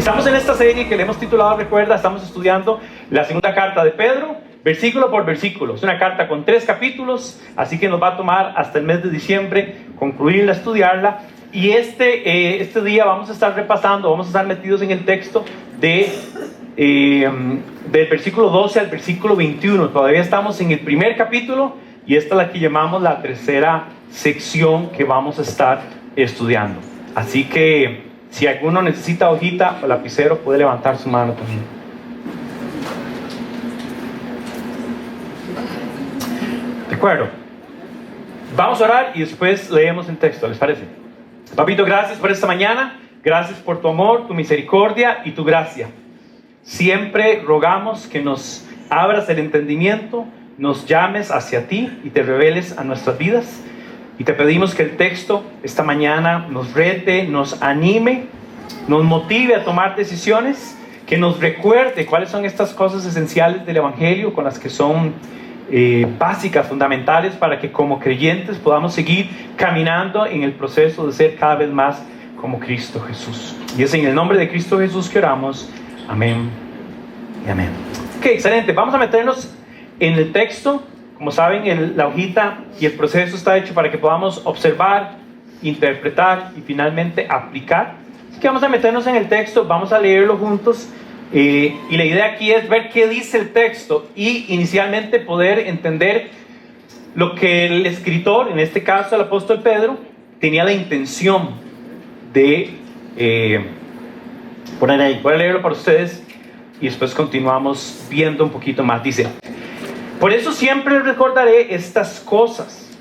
Estamos en esta serie que le hemos titulado, recuerda, estamos estudiando la segunda carta de Pedro, versículo por versículo. Es una carta con 3 capítulos, así que nos va a tomar hasta el mes de diciembre concluirla, estudiarla. Y este día vamos a estar repasando, vamos a estar metidos en el texto del versículo 12 al versículo 21. Todavía estamos en el primer capítulo y esta es la que llamamos la tercera sección que vamos a estar estudiando. Así que si alguno necesita hojita o lapicero, puede levantar su mano también. De acuerdo. Vamos a orar y después leemos el texto, ¿les parece? Papito, gracias por esta mañana. Gracias por tu amor, tu misericordia y tu gracia. Siempre rogamos que nos abras el entendimiento, nos llames hacia ti y te reveles a nuestras vidas. Y te pedimos que el texto esta mañana nos rete, nos anime, nos motive a tomar decisiones, que nos recuerde cuáles son estas cosas esenciales del Evangelio, con las que son básicas, fundamentales, para que como creyentes podamos seguir caminando en el proceso de ser cada vez más como Cristo Jesús. Y es en el nombre de Cristo Jesús que oramos. Amén y amén. Ok, excelente. Vamos a meternos en el texto. Como saben, la hojita y el proceso está hecho para que podamos observar, interpretar y finalmente aplicar. Así que vamos a meternos en el texto, vamos a leerlo juntos. Y la idea aquí es ver qué dice el texto y inicialmente poder entender lo que el escritor, en este caso el apóstol Pedro, tenía la intención de poner ahí. Voy a leerlo para ustedes y después continuamos viendo un poquito más. Dice: por eso siempre recordaré estas cosas,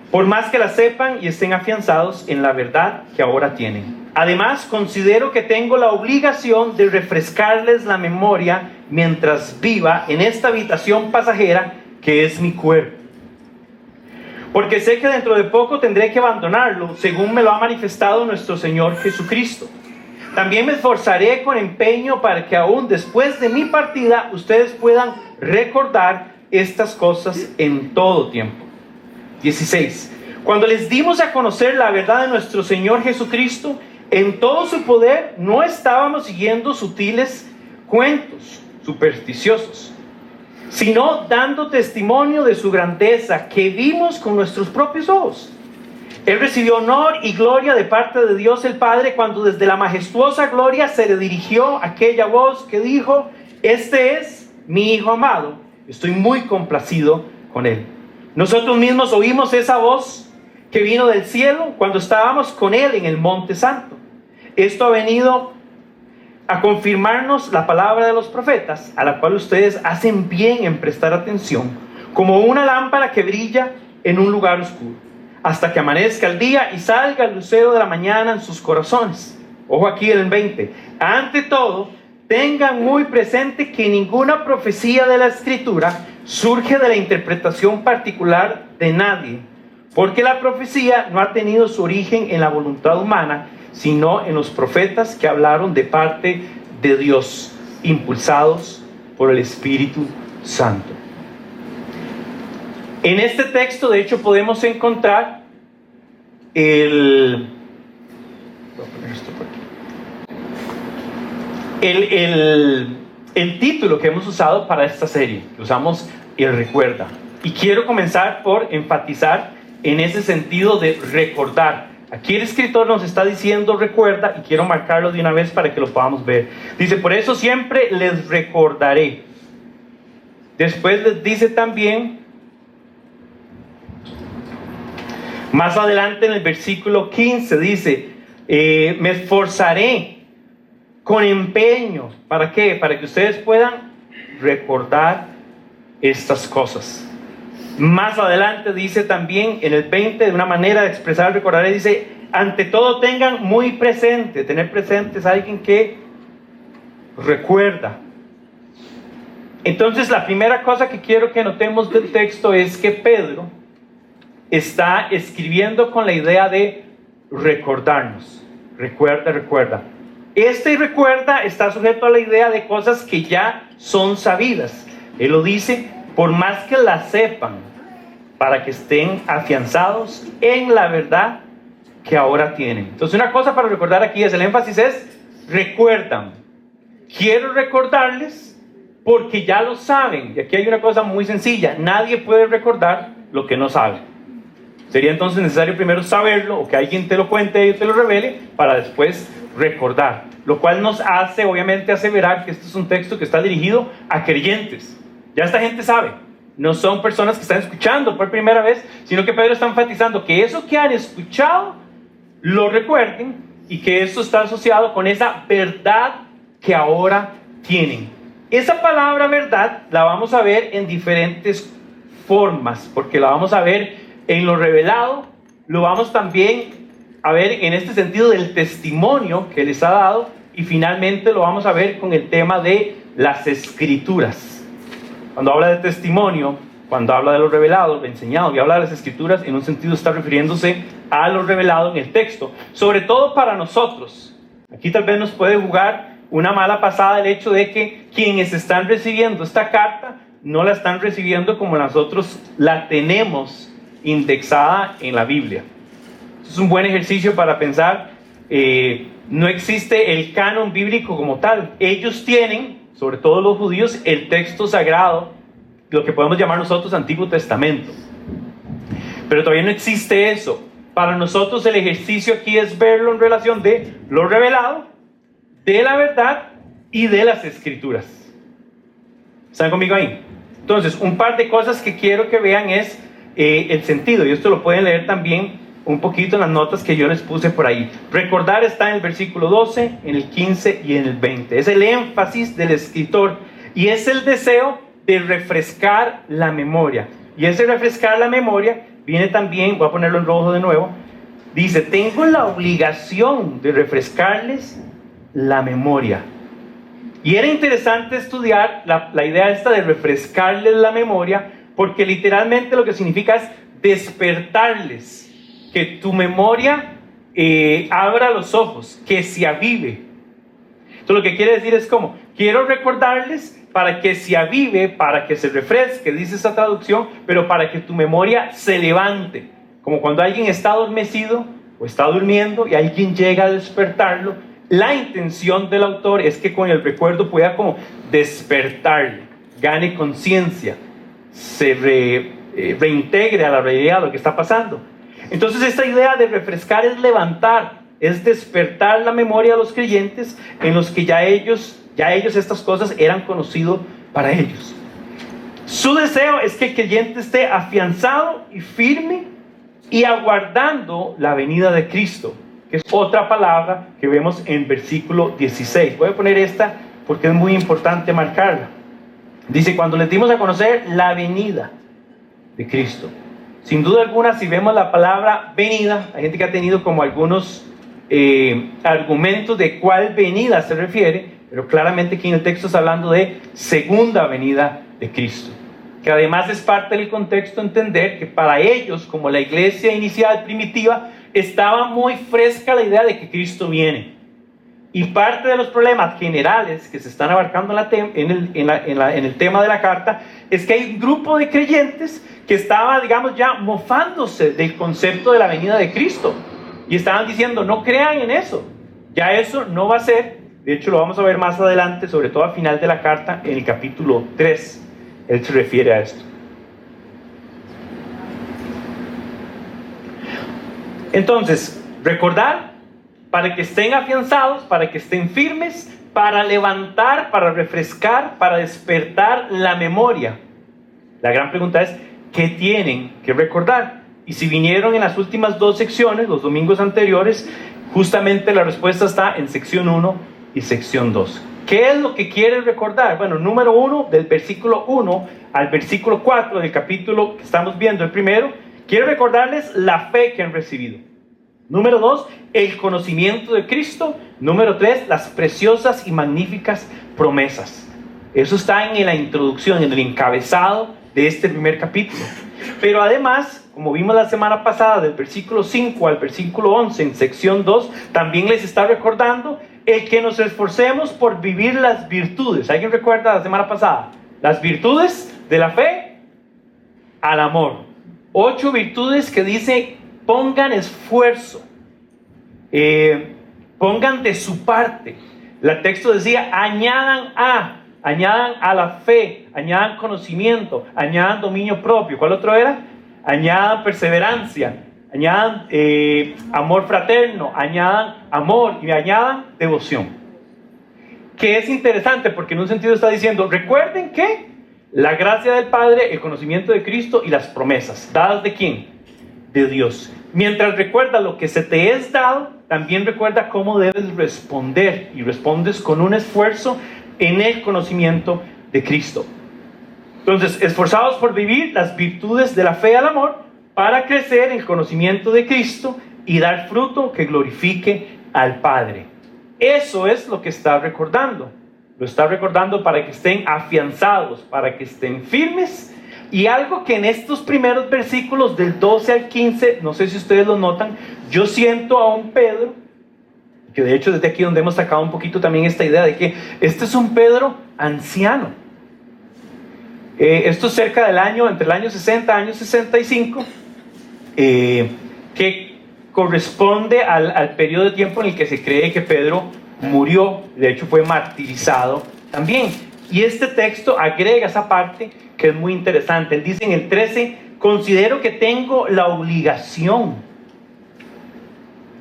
por más que las sepan y estén afianzados en la verdad que ahora tienen. Además, considero que tengo la obligación de refrescarles la memoria mientras viva en esta habitación pasajera que es mi cuerpo. Porque sé que dentro de poco tendré que abandonarlo, según me lo ha manifestado nuestro Señor Jesucristo. También me esforzaré con empeño para que aún después de mi partida ustedes puedan recordar estas cosas en todo tiempo. 16. Cuando les dimos a conocer la verdad de nuestro Señor Jesucristo, en todo su poder, no estábamos siguiendo sutiles cuentos supersticiosos, sino dando testimonio de su grandeza que vimos con nuestros propios ojos. Él recibió honor y gloria de parte de Dios el Padre cuando desde la majestuosa gloria se le dirigió aquella voz que dijo: este es mi Hijo amado, estoy muy complacido con él. Nosotros mismos oímos esa voz que vino del cielo cuando estábamos con él en el Monte Santo. Esto ha venido a confirmarnos la palabra de los profetas, a la cual ustedes hacen bien en prestar atención, como una lámpara que brilla en un lugar oscuro, hasta que amanezca el día y salga el lucero de la mañana en sus corazones. Ojo aquí en el 20. Ante todo, tengan muy presente que ninguna profecía de la Escritura surge de la interpretación particular de nadie, porque la profecía no ha tenido su origen en la voluntad humana, sino en los profetas que hablaron de parte de Dios, impulsados por el Espíritu Santo. En este texto, de hecho, podemos encontrar el título que hemos usado para esta serie, que usamos el recuerda. Y quiero comenzar por enfatizar en ese sentido de recordar. Aquí el escritor nos está diciendo recuerda, y quiero marcarlo de una vez para que lo podamos ver. Dice: por eso siempre les recordaré. Después les dice también, más adelante en el versículo 15, dice: me esforzaré con empeño. ¿Para qué? Para que ustedes puedan recordar estas cosas. Más adelante dice también en el 20, de una manera de expresar recordaré, dice: ante todo tengan muy presente. Tener presente es alguien que recuerda. Entonces la primera cosa que quiero que notemos del texto es que Pedro está escribiendo con la idea de recordarnos. Recuerda. Este recuerda está sujeto a la idea de cosas que ya son sabidas. Él lo dice: por más que la sepan, para que estén afianzados en la verdad que ahora tienen. Entonces, una cosa para recordar aquí es, el énfasis es recuerdan. Quiero recordarles porque ya lo saben. Y aquí hay una cosa muy sencilla. Nadie puede recordar lo que no sabe. Sería entonces necesario primero saberlo o que alguien te lo cuente y te lo revele para después recordar. Lo cual nos hace obviamente aseverar que este es un texto que está dirigido a creyentes. Ya esta gente sabe. No son personas que están escuchando por primera vez, sino que Pedro está enfatizando que eso que han escuchado lo recuerden y que eso está asociado con esa verdad que ahora tienen. Esa palabra verdad la vamos a ver en diferentes formas, porque la vamos a ver en lo revelado, lo vamos también a ver en este sentido del testimonio que les ha dado, y finalmente lo vamos a ver con el tema de las escrituras. Cuando habla de testimonio, cuando habla de lo revelado, lo enseñado, y habla de las escrituras, en un sentido está refiriéndose a lo revelado en el texto, sobre todo para nosotros. Aquí tal vez nos puede jugar una mala pasada el hecho de que quienes están recibiendo esta carta no la están recibiendo como nosotros la tenemos indexada en la Biblia. Es un buen ejercicio para pensar. No existe el canon bíblico como tal. Ellos tienen, sobre todo los judíos, el texto sagrado, lo que podemos llamar nosotros Antiguo Testamento. Pero todavía no existe eso. Para nosotros el ejercicio aquí es verlo en relación de lo revelado, de la verdad y de las escrituras. ¿Están conmigo ahí? Entonces, un par de cosas que quiero que vean es el sentido, y esto lo pueden leer también un poquito en las notas que yo les puse por ahí. Recordar está en el versículo 12, en el 15 y en el 20. Es el énfasis del escritor y es el deseo de refrescar la memoria. Y ese refrescar la memoria viene también, voy a ponerlo en rojo de nuevo, dice: tengo la obligación de refrescarles la memoria. Y era interesante estudiar la idea esta de refrescarles la memoria, porque literalmente lo que significa es despertarles, que tu memoria abra los ojos, que se avive. Entonces lo que quiere decir es como, quiero recordarles para que se avive, para que se refresque, dice esa traducción, pero para que tu memoria se levante. Como cuando alguien está adormecido o está durmiendo y alguien llega a despertarlo, la intención del autor es que con el recuerdo pueda como despertarle, gane conciencia, se reintegre a la realidad de lo que está pasando. Entonces esta idea de refrescar es levantar, es despertar la memoria de los creyentes en los que ya ellos estas cosas eran conocidos para ellos. Su deseo es que el creyente esté afianzado y firme y aguardando la venida de Cristo, que es otra palabra que vemos en versículo 16. Voy a poner esta porque es muy importante marcarla. Dice: cuando les dimos a conocer la venida de Cristo. Sin duda alguna, si vemos la palabra venida, hay gente que ha tenido como algunos argumentos de cuál venida se refiere, pero claramente aquí en el texto está hablando de segunda venida de Cristo, que además es parte del contexto entender que para ellos, como la iglesia inicial primitiva, estaba muy fresca la idea de que Cristo viene. Y parte de los problemas generales que se están abarcando en el tema de la carta es que hay un grupo de creyentes que estaba, digamos, ya mofándose del concepto de la venida de Cristo. Y estaban diciendo: no crean en eso. Ya eso no va a ser. De hecho, lo vamos a ver más adelante, sobre todo al final de la carta, en el capítulo 3. Él se refiere a esto. Entonces, recordar para que estén afianzados, para que estén firmes, para levantar, para refrescar, para despertar la memoria. La gran pregunta es: ¿qué tienen que recordar? Y si vinieron en las últimas dos secciones, los domingos anteriores, justamente la respuesta está en sección 1 y sección 2. ¿Qué es lo que quieren recordar? Bueno, número 1, del versículo 1 al versículo 4 del capítulo que estamos viendo, el primero, quiere recordarles la fe que han recibido. Número 2, el conocimiento de Cristo. Número 3, las preciosas y magníficas promesas. Eso está en la introducción, en el encabezado de este primer capítulo. Pero además, como vimos la semana pasada, del versículo 5 al versículo 11 en sección 2, también les está recordando el que nos esforcemos por vivir las virtudes. ¿Alguien recuerda la semana pasada? Las virtudes de la fe al amor. 8 virtudes que dice: pongan esfuerzo, pongan de su parte, El texto decía, añadan a la fe, añadan conocimiento, añadan dominio propio. ¿Cuál otro era? Añadan perseverancia, añadan amor fraterno, añadan amor y añadan devoción. Que es interesante porque en un sentido está diciendo, recuerden que la gracia del Padre, el conocimiento de Cristo y las promesas, ¿dadas de quién? De Dios. Mientras recuerda lo que se te es dado, también recuerda cómo debes responder, y respondes con un esfuerzo en el conocimiento de Cristo. Entonces, esforzados por vivir las virtudes de la fe al amor, para crecer en el conocimiento de Cristo y dar fruto que glorifique al Padre. Eso es lo que está recordando. Lo está recordando para que estén afianzados, para que estén firmes. Y algo que en estos primeros versículos del 12 al 15, no sé si ustedes lo notan, yo siento a un Pedro, que de hecho desde aquí donde hemos sacado un poquito también esta idea de que este es un Pedro anciano. Esto es cerca del año, entre el año 60 y año 65, que corresponde al periodo de tiempo en el que se cree que Pedro murió, de hecho fue martirizado también. Y este texto agrega esa parte que es muy interesante. Él dice en el 13, considero que tengo la obligación.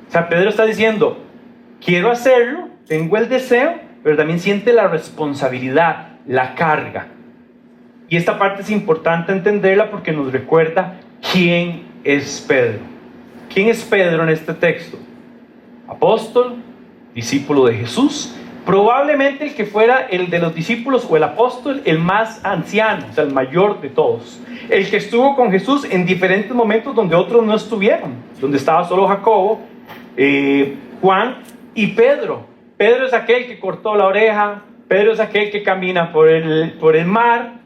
O sea, Pedro está diciendo, quiero hacerlo, tengo el deseo, pero también siente la responsabilidad, la carga. Y esta parte es importante entenderla porque nos recuerda quién es Pedro. ¿Quién es Pedro en este texto? Apóstol, discípulo de Jesús, probablemente el que fuera el de los discípulos o el apóstol, el más anciano, o sea, el mayor de todos. El que estuvo con Jesús en diferentes momentos donde otros no estuvieron, donde estaba solo Jacobo, Juan y Pedro. Pedro es aquel que cortó la oreja, Pedro es aquel que camina por el mar,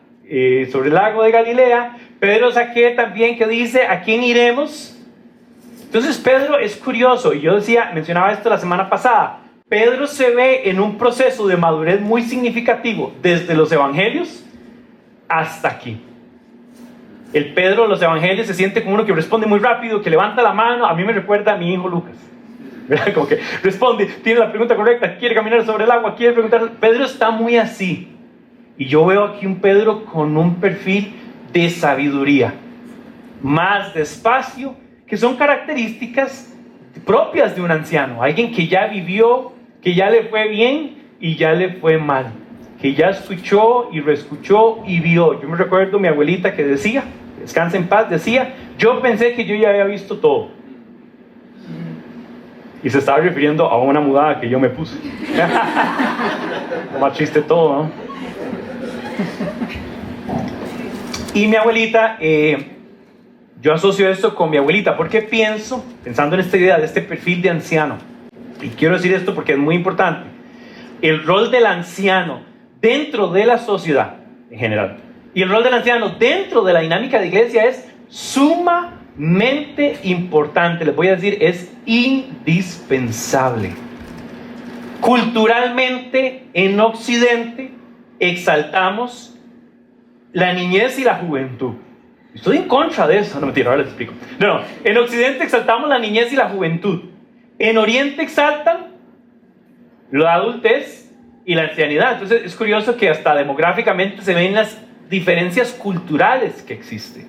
sobre el lago de Galilea. Pedro es aquel también que dice, ¿a quién iremos? Entonces Pedro es curioso, y yo mencionaba esto la semana pasada. Pedro se ve en un proceso de madurez muy significativo desde los evangelios hasta aquí. El Pedro de los evangelios se siente como uno que responde muy rápido, que levanta la mano. A mí me recuerda a mi hijo Lucas, ¿verdad? Como que responde, tiene la pregunta correcta, quiere caminar sobre el agua, quiere preguntar. Pedro está muy así. Y yo veo aquí un Pedro con un perfil de sabiduría, más despacio, que son características propias de un anciano, alguien que ya vivió, que ya le fue bien y ya le fue mal, que ya escuchó y reescuchó y vio. Yo me recuerdo mi abuelita que decía, descansa en paz, decía, yo pensé que yo ya había visto todo. Y se estaba refiriendo a una mudada que yo me puse. Más chiste todo, ¿no? Y mi abuelita, yo asocio esto con mi abuelita, porque pensando en esta idea de este perfil de anciano, y quiero decir esto porque es muy importante, el rol del anciano dentro de la sociedad en general, y el rol del anciano dentro de la dinámica de iglesia es sumamente importante. Les voy a decir, es indispensable. Culturalmente, en Occidente, exaltamos la niñez y la juventud. Estoy en contra de eso. No, mentira, ahora les explico. No, en Occidente exaltamos la niñez y la juventud. En Oriente exaltan la adultez y la ancianidad. Entonces es curioso que hasta demográficamente se ven las diferencias culturales que existen.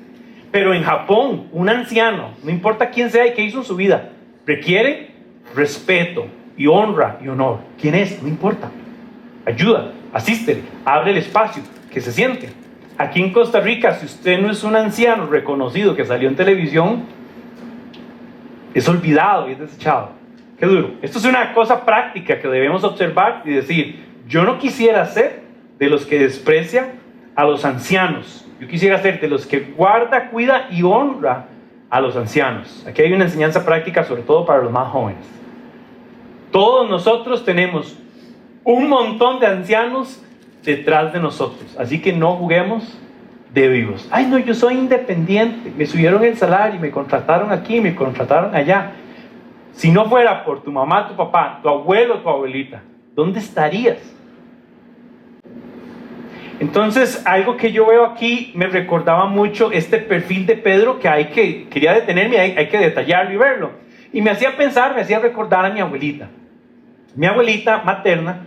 Pero en Japón, un anciano, no importa quién sea y qué hizo en su vida, requiere respeto y honra y honor. ¿Quién es? No importa. Ayuda, asístele, abre el espacio, que se siente. Aquí en Costa Rica, si usted no es un anciano reconocido que salió en televisión, es olvidado y es desechado. Qué duro. Esto es una cosa práctica que debemos observar y decir, yo no quisiera ser de los que desprecia a los ancianos. Yo quisiera ser de los que guarda, cuida y honra a los ancianos. Aquí hay una enseñanza práctica, sobre todo para los más jóvenes. Todos nosotros tenemos un montón de ancianos detrás de nosotros, así que no juguemos de vivos. Ay, no, yo soy independiente, me subieron el salario, me contrataron aquí, me contrataron allá. Si no fuera por tu mamá, tu papá, tu abuelo, tu abuelita, ¿dónde estarías? Entonces, algo que yo veo aquí me recordaba mucho este perfil de Pedro que quería detenerme, hay que detallarlo y verlo. Y me hacía pensar, me hacía recordar a mi abuelita. Mi abuelita materna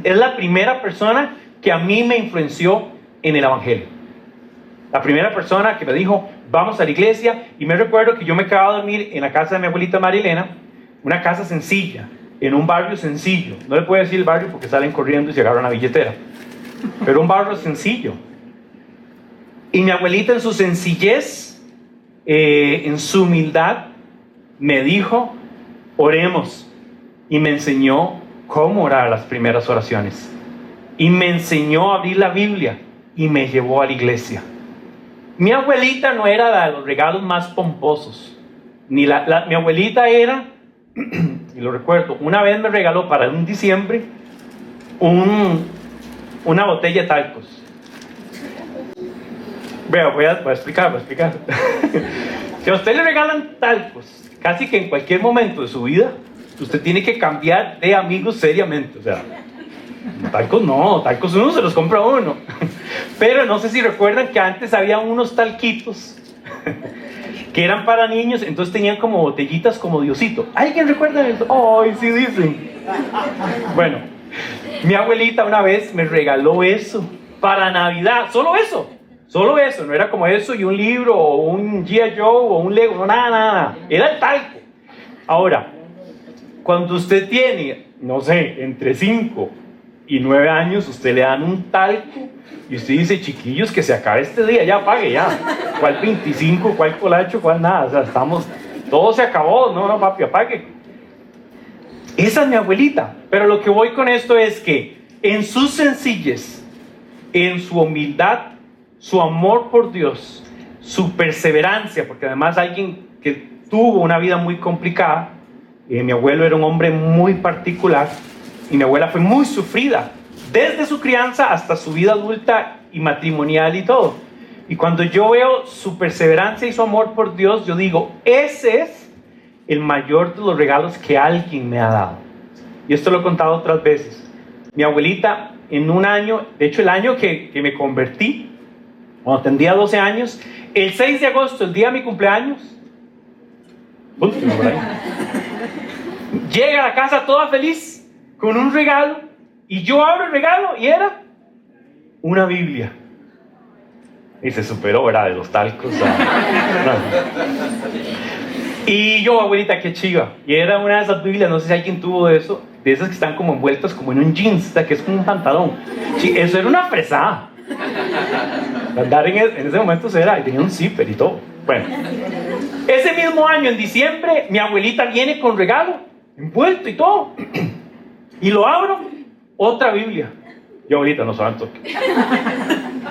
es la primera persona que a mí me influenció en el Evangelio. La primera persona que me dijo, vamos a la iglesia. Y me recuerdo que yo me quedaba a dormir en la casa de mi abuelita Marilena, una casa sencilla, en un barrio sencillo. No le puedo decir el barrio porque salen corriendo y se agarran la billetera. Pero un barrio sencillo. Y mi abuelita en su sencillez, en su humildad, me dijo, oremos. Y me enseñó cómo orar las primeras oraciones. Y me enseñó a abrir la Biblia y me llevó a la iglesia. Mi abuelita no era de los regalos más pomposos. Mi abuelita era, y lo recuerdo, una vez me regaló para un diciembre una botella de talcos. Vea, voy a explicar. Si a usted le regalan talcos, casi que en cualquier momento de su vida, usted tiene que cambiar de amigos seriamente. O sea, talcos no, talcos uno se los compra uno. Pero no sé si recuerdan que antes había unos talquitos que eran para niños, entonces tenían como botellitas como Diosito. ¿Alguien recuerda eso? ¡Ay, sí dicen! Bueno, mi abuelita una vez me regaló eso para Navidad, solo eso, no era como eso y un libro o un G.I. Joe o un Lego, no, nada, era el talco. Ahora, cuando usted tiene, no sé, entre 5 y 9 años, usted le dan un talco y usted dice, chiquillos, que se acabe este día, ya pague, ya. ¿Cuál 25? ¿Cuál colacho? ¿Cuál nada? O sea, todo se acabó, no, papi, apague. Esa es mi abuelita. Pero lo que voy con esto es que en su sencillez, en su humildad, su amor por Dios, su perseverancia, porque además alguien que tuvo una vida muy complicada, mi abuelo era un hombre muy particular y mi abuela fue muy sufrida desde su crianza hasta su vida adulta y matrimonial y todo. Y cuando yo veo su perseverancia y su amor por Dios, yo digo, ese es el mayor de los regalos que alguien me ha dado. Y esto lo he contado otras veces. Mi abuelita, en un año, de hecho el año que me convertí, cuando tendría 12 años, el 6 de agosto, el día de mi cumpleaños, llega a la casa toda feliz, con un regalo, y yo abro el regalo y era una Biblia. Y se superó, ¿verdad? De los talcos. Y yo, abuelita, qué chiva. Y era una de esas Biblias, no sé si alguien tuvo de eso, de esas que están como envueltas como en un jeans, que es como un pantalón. Sí, eso era una fresada. Andar en ese momento era, y tenía un zipper y todo. Bueno, ese mismo año, en diciembre, mi abuelita viene con regalo, envuelto y todo. Y lo abro, otra Biblia. Yo, abuelita, no santo.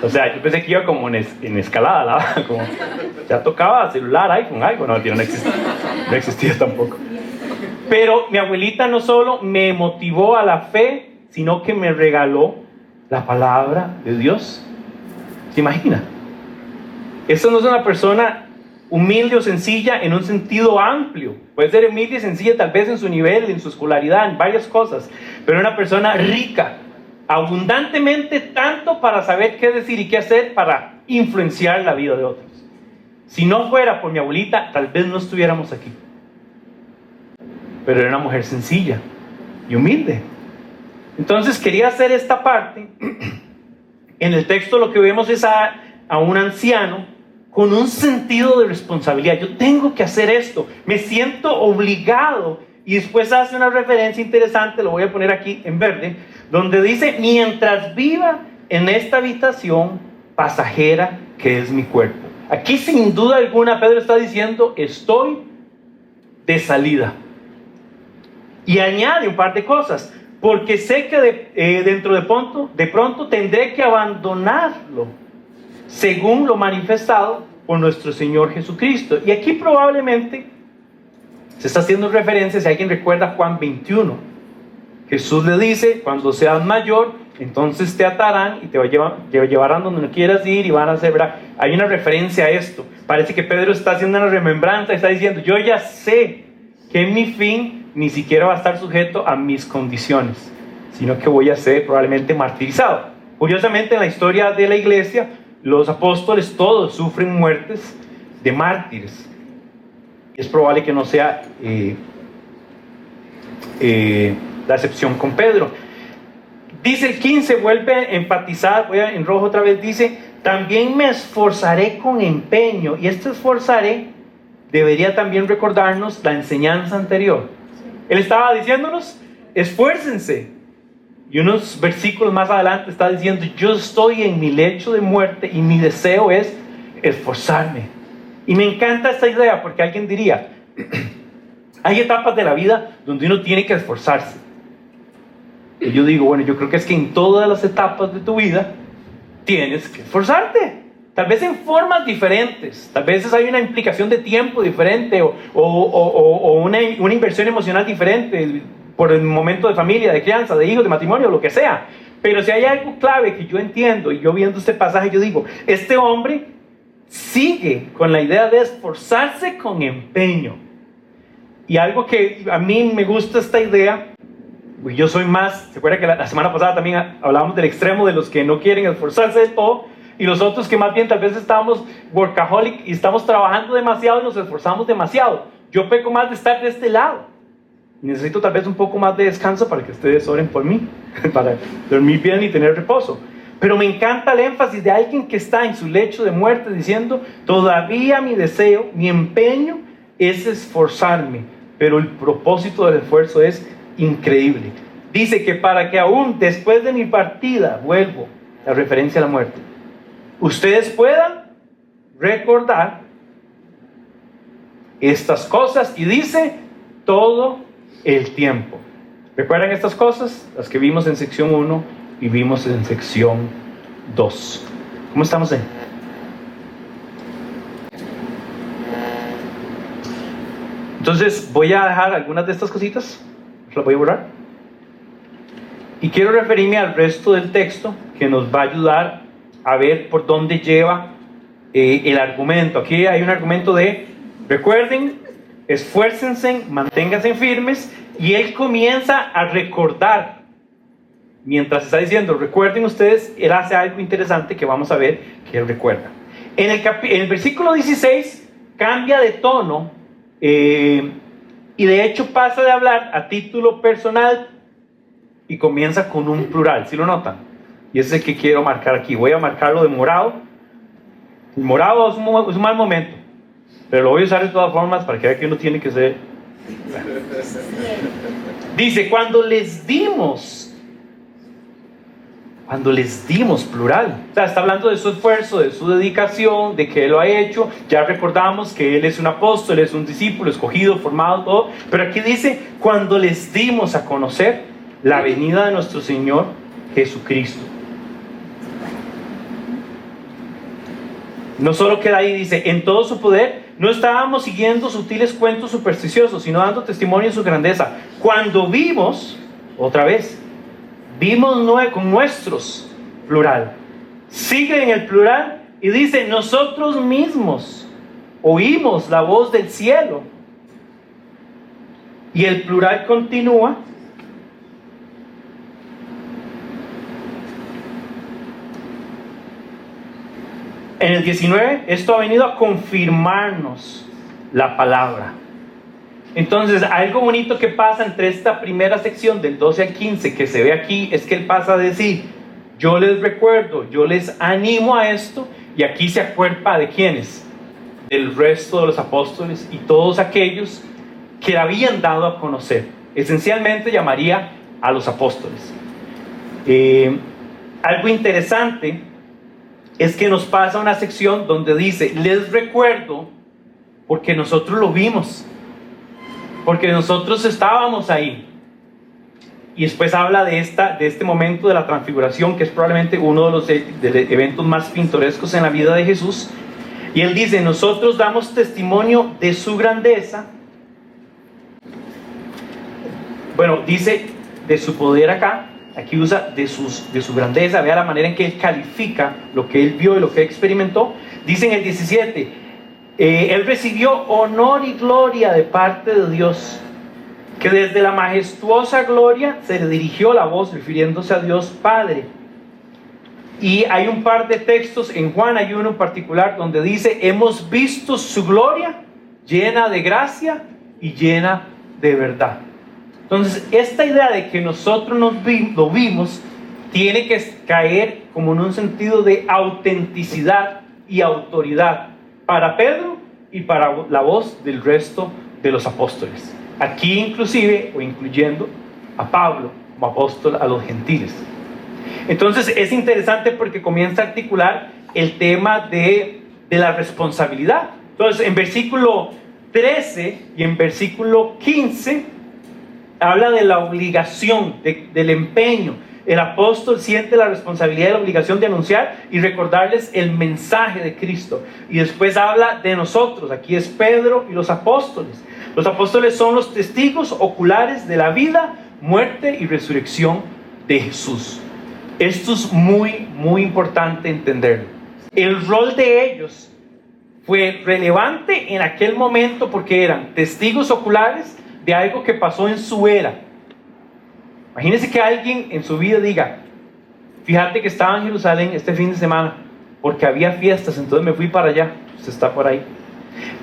O sea, yo pensé que iba como en escalada, como ya tocaba celular, iPhone, algo. No, tío, no existía tampoco. Pero mi abuelita no solo me motivó a la fe, sino que me regaló la palabra de Dios. ¿Se imagina? Esta no es una persona humilde o sencilla en un sentido amplio. Puede ser humilde y sencilla tal vez en su nivel, en su escolaridad, en varias cosas. Pero una persona rica, abundantemente, tanto para saber qué decir y qué hacer para influenciar la vida de otros. Si no fuera por mi abuelita, tal vez no estuviéramos aquí. Pero era una mujer sencilla y humilde. Entonces quería hacer esta parte. En el texto lo que vemos es a un anciano con un sentido de responsabilidad. Yo tengo que hacer esto, me siento obligado. Y después hace una referencia interesante, lo voy a poner aquí en verde, donde dice, mientras viva en esta habitación pasajera que es mi cuerpo. Aquí sin duda alguna Pedro está diciendo, estoy de salida. Y añade un par de cosas, porque sé que dentro de pronto tendré que abandonarlo, según lo manifestado por nuestro Señor Jesucristo. Y aquí probablemente se está haciendo referencia, si alguien recuerda Juan 21. Jesús le dice, cuando seas mayor, entonces te atarán y te llevarán donde no quieras ir y van a hacer, ¿verdad? Hay una referencia a esto. Parece que Pedro está haciendo una remembranza y está diciendo, yo ya sé que mi fin ni siquiera va a estar sujeto a mis condiciones, sino que voy a ser probablemente martirizado. Curiosamente, en la historia de la iglesia, los apóstoles todos sufren muertes de mártires. Es probable que no sea la excepción con Pedro. Dice el 15, vuelve a enfatizar, voy en rojo otra vez, dice, también me esforzaré con empeño. Y este esforzaré debería también recordarnos la enseñanza anterior. Él estaba diciéndonos, esfuércense. Y unos versículos más adelante está diciendo, yo estoy en mi lecho de muerte y mi deseo es esforzarme. Y me encanta esta idea porque alguien diría, hay etapas de la vida donde uno tiene que esforzarse. Y yo digo, bueno, yo creo que es que en todas las etapas de tu vida tienes que esforzarte. Tal vez en formas diferentes, tal vez hay una implicación de tiempo diferente o una inversión emocional diferente por el momento de familia, de crianza, de hijos, de matrimonio, lo que sea. Pero si hay algo clave que yo entiendo, y yo viendo este pasaje, yo digo, este hombre sigue con la idea de esforzarse con empeño. Y algo que a mí me gusta esta idea, yo soy más, ¿se acuerda que la semana pasada también hablábamos del extremo de los que no quieren esforzarse de todo, y los otros que más bien tal vez estamos workaholic y estamos trabajando demasiado y nos esforzamos demasiado? Yo peco más de estar de este lado. Necesito tal vez un poco más de descanso para que ustedes oren por mí, para dormir bien y tener reposo. Pero me encanta el énfasis de alguien que está en su lecho de muerte diciendo, todavía mi deseo, mi empeño es esforzarme, pero el propósito del esfuerzo es increíble. Dice que para que aún después de mi partida, vuelvo, la referencia a la muerte, ustedes puedan recordar estas cosas, y dice todo el tiempo. ¿Recuerdan estas cosas? Las que vimos en sección 1 y vimos en sección 2. ¿Cómo estamos ahí? Entonces voy a dejar algunas de estas cositas, las voy a borrar, y quiero referirme al resto del texto que nos va a ayudar a ver por dónde lleva el argumento. Aquí hay un argumento de recuerden, esfuércense, manténganse firmes, y él comienza a recordar. Mientras está diciendo, recuerden ustedes, él hace algo interesante que vamos a ver que él recuerda. En el versículo 16 cambia de tono y de hecho pasa de hablar a título personal y comienza con un plural. ¿Sí lo notan? Y ese es el que quiero marcar aquí. Voy a marcarlo de morado. El morado es un mal momento, pero lo voy a usar de todas formas para que vean que uno tiene que ser. Dice, cuando les dimos, plural. O sea, está hablando de su esfuerzo, de su dedicación, de que él lo ha hecho. Ya recordamos que él es un apóstol, es un discípulo, escogido, formado, todo. Pero aquí dice, cuando les dimos a conocer la venida de nuestro Señor Jesucristo. No solo queda ahí, dice, en todo su poder, no estábamos siguiendo sutiles cuentos supersticiosos, sino dando testimonio de su grandeza. Cuando vimos, otra vez, vimos con nuestros, plural. Sigue en el plural y dice, nosotros mismos oímos la voz del cielo. Y el plural continúa. En el 19, esto ha venido a confirmarnos la palabra. Entonces, algo bonito que pasa entre esta primera sección del 12 al 15 que se ve aquí, es que él pasa a decir, yo les recuerdo, yo les animo a esto, y aquí se acuerpa de quiénes, del resto de los apóstoles y todos aquellos que le habían dado a conocer. Esencialmente llamaría a los apóstoles. Algo interesante es que nos pasa una sección donde dice, les recuerdo porque nosotros lo vimos, porque nosotros estábamos ahí. Y después habla de este momento de la transfiguración, que es probablemente uno de los eventos más pintorescos en la vida de Jesús. Y él dice, nosotros damos testimonio de su grandeza. Bueno, dice de su poder acá. Aquí usa de su grandeza. Vea la manera en que él califica lo que él vio y lo que él experimentó. Dice en el 17, él recibió honor y gloria de parte de Dios, que desde la majestuosa gloria se le dirigió la voz refiriéndose a Dios Padre. Y hay un par de textos, en Juan hay uno en particular donde dice, hemos visto su gloria llena de gracia y llena de verdad. Entonces, esta idea de que nosotros lo vimos tiene que caer como en un sentido de autenticidad y autoridad para Pedro y para la voz del resto de los apóstoles. Aquí inclusive, o incluyendo a Pablo como apóstol a los gentiles. Entonces es interesante porque comienza a articular el tema de la responsabilidad. Entonces en versículo 13 y en versículo 15 habla de la obligación, del empeño. El apóstol siente la responsabilidad y la obligación de anunciar y recordarles el mensaje de Cristo. Y después habla de nosotros. Aquí es Pedro y los apóstoles. Los apóstoles son los testigos oculares de la vida, muerte y resurrección de Jesús. Esto es muy, muy importante entenderlo. El rol de ellos fue relevante en aquel momento porque eran testigos oculares de algo que pasó en su era. Imagínense que alguien en su vida diga: fíjate que estaba en Jerusalén este fin de semana porque había fiestas, entonces me fui para allá. Usted está por ahí.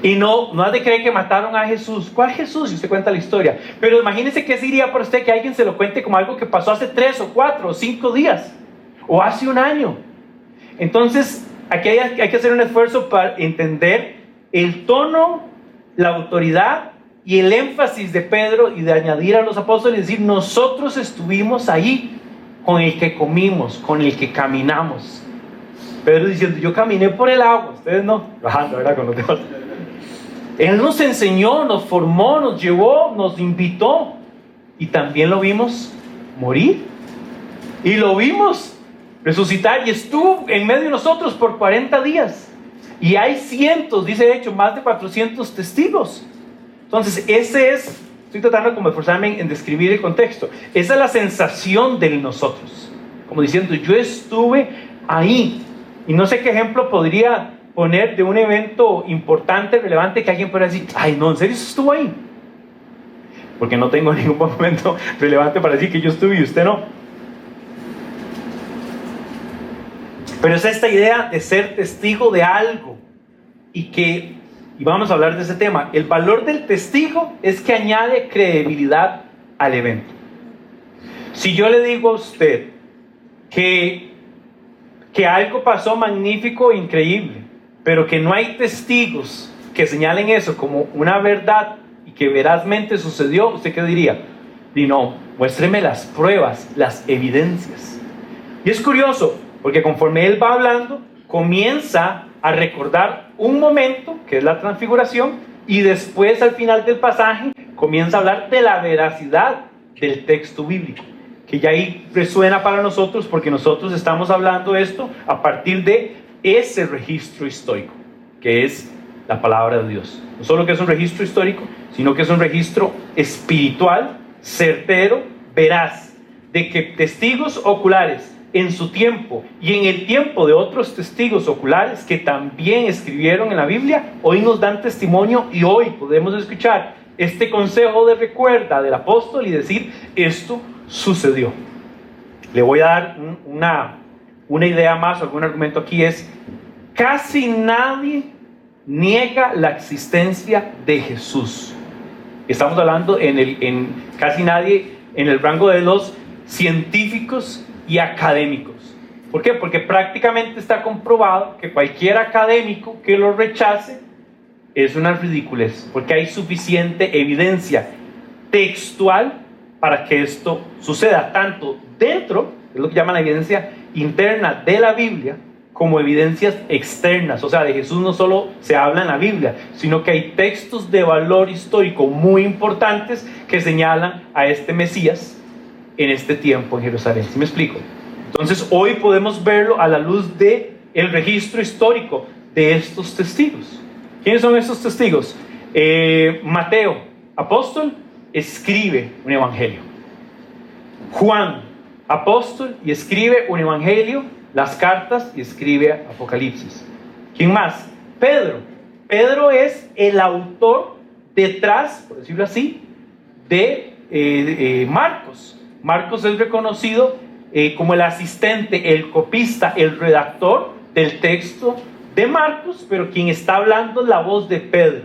Y no has de creer que mataron a Jesús. ¿Cuál Jesús? Y usted cuenta la historia. Pero imagínese qué diría por usted que alguien se lo cuente como algo que pasó hace 3 o 4 o 5 días o hace un año. Entonces aquí hay que hacer un esfuerzo para entender el tono, la autoridad y el énfasis de Pedro y de añadir a los apóstoles y decir: nosotros estuvimos ahí con el que comimos, con el que caminamos. Pedro diciendo: yo caminé por el agua, ustedes no. Bajando, ¿verdad? Con los demás. Él nos enseñó, nos formó, nos llevó, nos invitó. Y también lo vimos morir. Y lo vimos resucitar. Y estuvo en medio de nosotros por 40 días. Y hay cientos, dice de hecho, más de 400 testigos. Entonces, estoy tratando como de esforzarme en describir el contexto. Esa es la sensación de nosotros. Como diciendo: yo estuve ahí. Y no sé qué ejemplo podría poner de un evento importante, relevante, que alguien pueda decir: ay, no, ¿en serio estuvo ahí? Porque no tengo ningún momento relevante para decir que yo estuve y usted no. Pero es esta idea de ser testigo de algo. Y vamos a hablar de ese tema. El valor del testigo es que añade credibilidad al evento. Si yo le digo a usted que algo pasó magnífico e increíble, pero que no hay testigos que señalen eso como una verdad y que verazmente sucedió, ¿usted qué diría? Y no, muéstreme las pruebas, las evidencias. Y es curioso, porque conforme él va hablando, comienza a recordar un momento, que es la transfiguración, y después al final del pasaje comienza a hablar de la veracidad del texto bíblico, que ya ahí resuena para nosotros, porque nosotros estamos hablando esto a partir de ese registro histórico, que es la palabra de Dios. No solo que es un registro histórico, sino que es un registro espiritual, certero, veraz, de que testigos oculares en su tiempo y en el tiempo de otros testigos oculares que también escribieron en la Biblia, hoy nos dan testimonio y hoy podemos escuchar este consejo de recuerda del apóstol y decir: esto sucedió. Le voy a dar una idea más, algún argumento aquí. Es: casi nadie niega la existencia de Jesús. Estamos hablando en casi nadie en el rango de los científicos y académicos. ¿Por qué? Porque prácticamente está comprobado que cualquier académico que lo rechace es una ridiculez, porque hay suficiente evidencia textual para que esto suceda, tanto dentro, es lo que llaman la evidencia interna de la Biblia, como evidencias externas. O sea, de Jesús no solo se habla en la Biblia, sino que hay textos de valor histórico muy importantes que señalan a este Mesías en este tiempo en Jerusalén. ¿Sí me explico? Entonces hoy podemos verlo a la luz del registro histórico de estos testigos. ¿Quiénes son estos testigos? Mateo, apóstol, escribe un evangelio. Juan, apóstol, y escribe un evangelio, las cartas, y escribe Apocalipsis. ¿Quién más? Pedro. Pedro es el autor detrás, por decirlo así, de Marcos. Marcos es reconocido como el asistente, el copista, el redactor del texto de Marcos, pero quien está hablando es la voz de Pedro.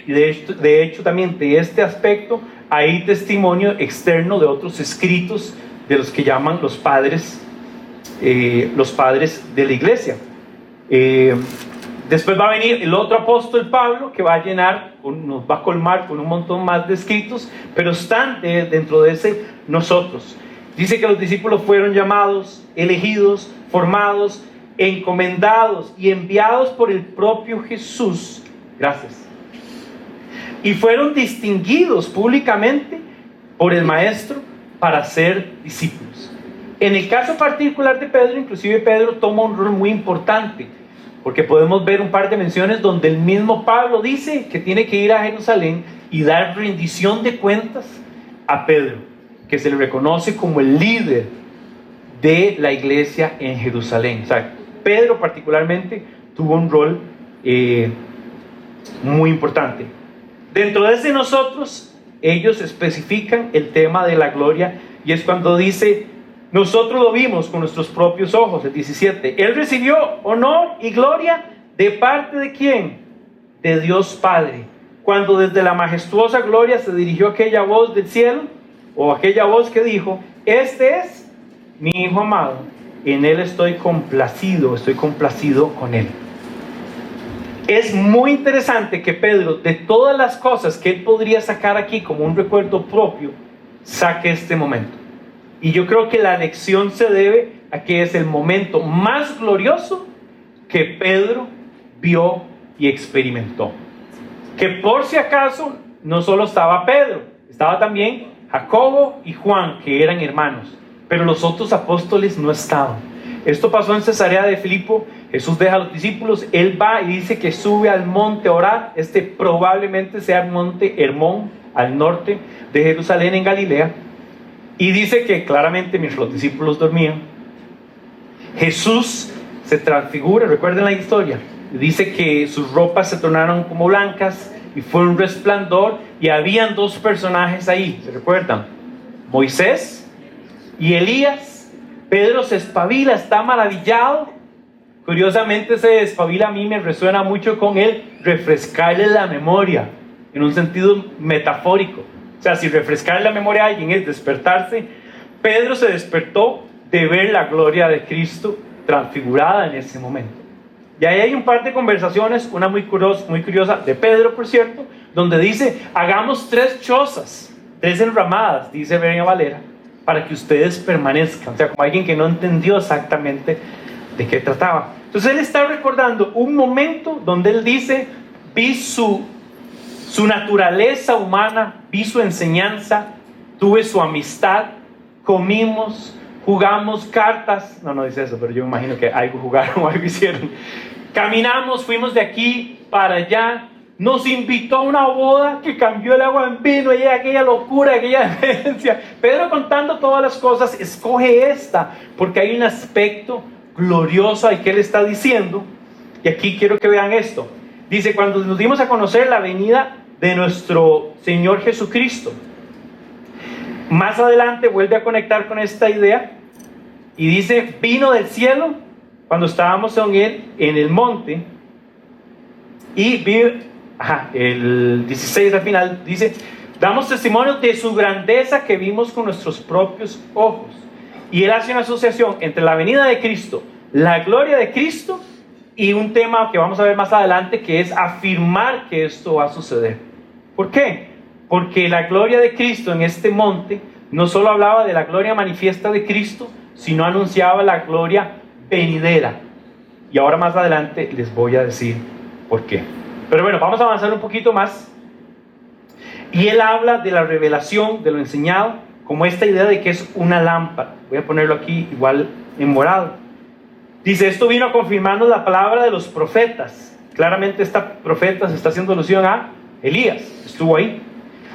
Y de hecho también de este aspecto hay testimonio externo de otros escritos de los que llaman los padres los padres de la iglesia. Después va a venir el otro apóstol Pablo, que va a llenar, nos va a colmar con un montón más de escritos, pero están dentro de ese nosotros. Dice que los discípulos fueron llamados, elegidos, formados, encomendados y enviados por el propio Jesús. Gracias. Y fueron distinguidos públicamente por el Maestro para ser discípulos. En el caso particular de Pedro, inclusive Pedro toma un rol muy importante, porque podemos ver un par de menciones donde el mismo Pablo dice que tiene que ir a Jerusalén y dar rendición de cuentas a Pedro, que se le reconoce como el líder de la iglesia en Jerusalén. O sea, Pedro particularmente tuvo un rol muy importante. Dentro de ese nosotros, ellos especifican el tema de la gloria, y es cuando dice: nosotros lo vimos con nuestros propios ojos, el 17. Él recibió honor y gloria de parte de ¿quién? De Dios Padre. Cuando desde la majestuosa gloria se dirigió aquella voz del cielo, o aquella voz que dijo: este es mi Hijo amado, en él estoy complacido con él. Es muy interesante que Pedro, de todas las cosas que él podría sacar aquí como un recuerdo propio, saque este momento. Y yo creo que la lección se debe a que es el momento más glorioso que Pedro vio y experimentó. Que por si acaso no solo estaba Pedro, estaba también Jacobo y Juan, que eran hermanos, pero los otros apóstoles no estaban. Esto pasó en Cesarea de Filipo. Jesús deja a los discípulos, él va y dice que sube al monte a orar. Este probablemente sea el monte Hermón, al norte de Jerusalén, en Galilea. Y dice que claramente mientras los discípulos dormían, Jesús se transfigura. Recuerden la historia. Dice que sus ropas se tornaron como blancas y fue un resplandor, y habían dos personajes ahí, ¿se recuerdan? Moisés y Elías. Pedro se espabila, está maravillado. Curiosamente, ese espabila a mí me resuena mucho con el refrescarle la memoria, en un sentido metafórico. O sea, si refrescar la memoria a alguien es despertarse, Pedro se despertó de ver la gloria de Cristo transfigurada en ese momento. Y ahí hay un par de conversaciones, una muy curiosa de Pedro, por cierto, donde dice: hagamos 3 chozas, 3 enramadas, dice Reina Valera, para que ustedes permanezcan. O sea, como alguien que no entendió exactamente de qué trataba. Entonces él está recordando un momento donde él dice: vi su naturaleza humana, vi su enseñanza, tuve su amistad, comimos, jugamos cartas. No dice eso, pero yo me imagino que algo jugaron o algo hicieron. Caminamos, fuimos de aquí para allá. Nos invitó a una boda que cambió el agua en vino, y aquella locura, aquella demencia. Pedro, contando todas las cosas, escoge esta porque hay un aspecto glorioso al que él está diciendo. Y aquí quiero que vean esto. Dice: cuando nos dimos a conocer la venida de nuestro Señor Jesucristo. Más adelante vuelve a conectar con esta idea y dice: vino del cielo cuando estábamos con él en el monte. Y el 16 al final dice: damos testimonio de su grandeza que vimos con nuestros propios ojos. Y él hace una asociación entre la venida de Cristo, la gloria de Cristo, y un tema que vamos a ver más adelante, que es afirmar que esto va a suceder. ¿Por qué? Porque la gloria de Cristo en este monte no solo hablaba de la gloria manifiesta de Cristo, sino anunciaba la gloria venidera. Y ahora más adelante les voy a decir por qué. Pero bueno, vamos a avanzar un poquito más. Y él habla de la revelación, de lo enseñado, como esta idea de que es una lámpara. Voy a ponerlo aquí igual en morado. Dice: esto vino a confirmarnos la palabra de los profetas. Claramente esta profeta se está haciendo alusión a Elías, estuvo ahí.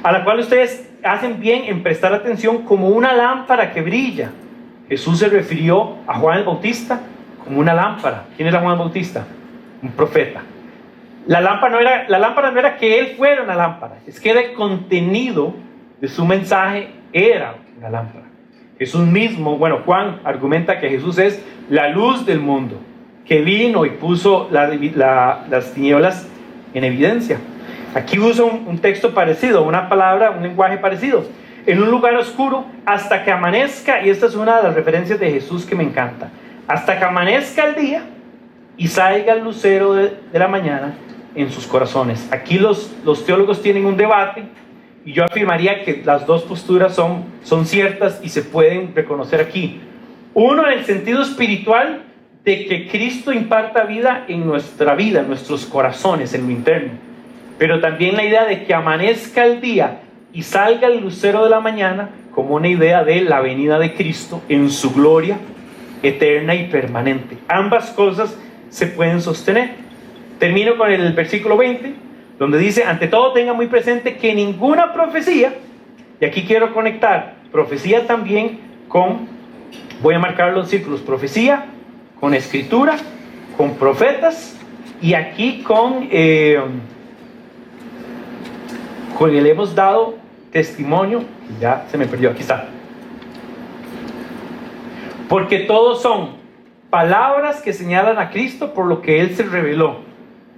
A la cual ustedes hacen bien en prestar atención, como una lámpara que brilla. Jesús se refirió a Juan el Bautista como una lámpara. ¿Quién era Juan el Bautista? Un profeta. La lámpara no era que él fuera una lámpara, es que el contenido de su mensaje era una lámpara. Jesús mismo, Juan argumenta que Jesús es la luz del mundo, que vino y puso las tinieblas en evidencia. Aquí usa un texto parecido, una palabra, un lenguaje parecido. En un lugar oscuro hasta que amanezca, y esta es una de las referencias de Jesús que me encanta, hasta que amanezca el día y salga el lucero de la mañana en sus corazones. Aquí los teólogos tienen un debate y yo afirmaría que las dos posturas son ciertas y se pueden reconocer aquí. Uno, en el sentido espiritual, de que Cristo imparta vida, en nuestros corazones, en lo interno. Pero también la idea de que amanezca el día y salga el lucero de la mañana como una idea de la venida de Cristo en su gloria eterna y permanente. Ambas cosas se pueden sostener. Termino con el versículo 20, donde dice: ante todo tenga muy presente que ninguna profecía, y aquí quiero conectar profecía también con, voy a marcar los círculos, profecía con escritura, con profetas, y aquí con el hemos dado testimonio. Ya se me perdió, aquí está. Porque todos son palabras que señalan a Cristo por lo que Él se reveló.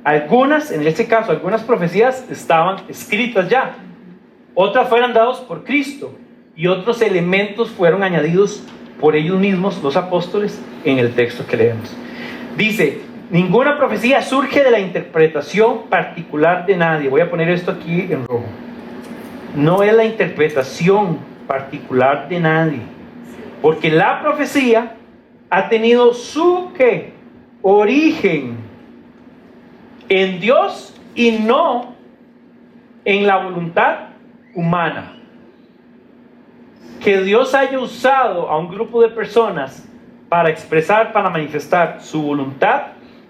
Algunas, en este caso, algunas profecías estaban escritas ya. Otras fueron dadas por Cristo y otros elementos fueron añadidos por ellos mismos, los apóstoles, en el texto que leemos. Dice: ninguna profecía surge de la interpretación particular de nadie. Voy a poner esto aquí en rojo. No es la interpretación particular de nadie, porque la profecía ha tenido su ¿qué? Origen en Dios y no en la voluntad humana. Que Dios haya usado a un grupo de personas para expresar, para manifestar su voluntad,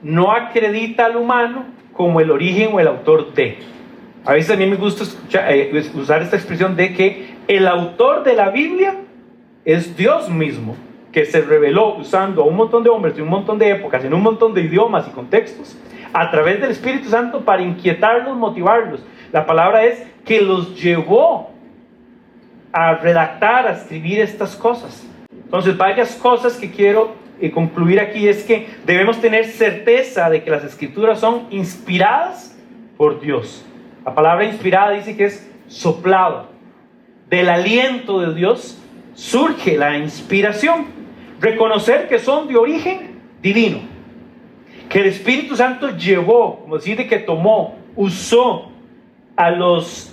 no acredita al humano como el origen o el autor de. A veces a mí me gusta usar esta expresión de que el autor de la Biblia es Dios mismo, que se reveló usando a un montón de hombres de un montón de épocas, en un montón de idiomas y contextos, a través del Espíritu Santo, para inquietarlos, motivarlos. La palabra es que los llevó a redactar, a escribir estas cosas. Entonces, varias cosas que quiero concluir aquí es que debemos tener certeza de que las Escrituras son inspiradas por Dios. La palabra inspirada dice que es soplado. Del aliento de Dios surge la inspiración. Reconocer que son de origen divino, que el Espíritu Santo llevó, como decir, que tomó, usó a los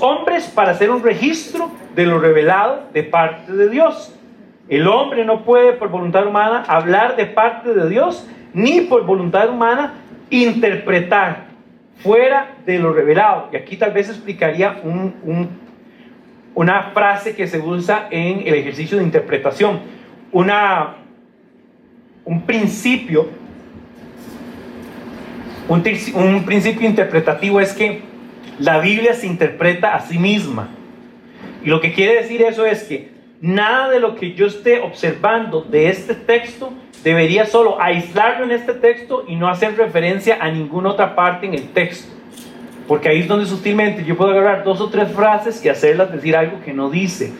hombres para hacer un registro de lo revelado de parte de Dios. El hombre no puede por voluntad humana hablar de parte de Dios, ni por voluntad humana interpretar fuera de lo revelado. Y aquí tal vez explicaría una frase que se usa en el ejercicio de interpretación. Un principio interpretativo es que la Biblia se interpreta a sí misma. Y lo que quiere decir eso es que nada de lo que yo esté observando de este texto debería solo aislarlo en este texto y no hacer referencia a ninguna otra parte en el texto. Porque ahí es donde sutilmente yo puedo agarrar 2 o 3 frases y hacerlas decir algo que no dice.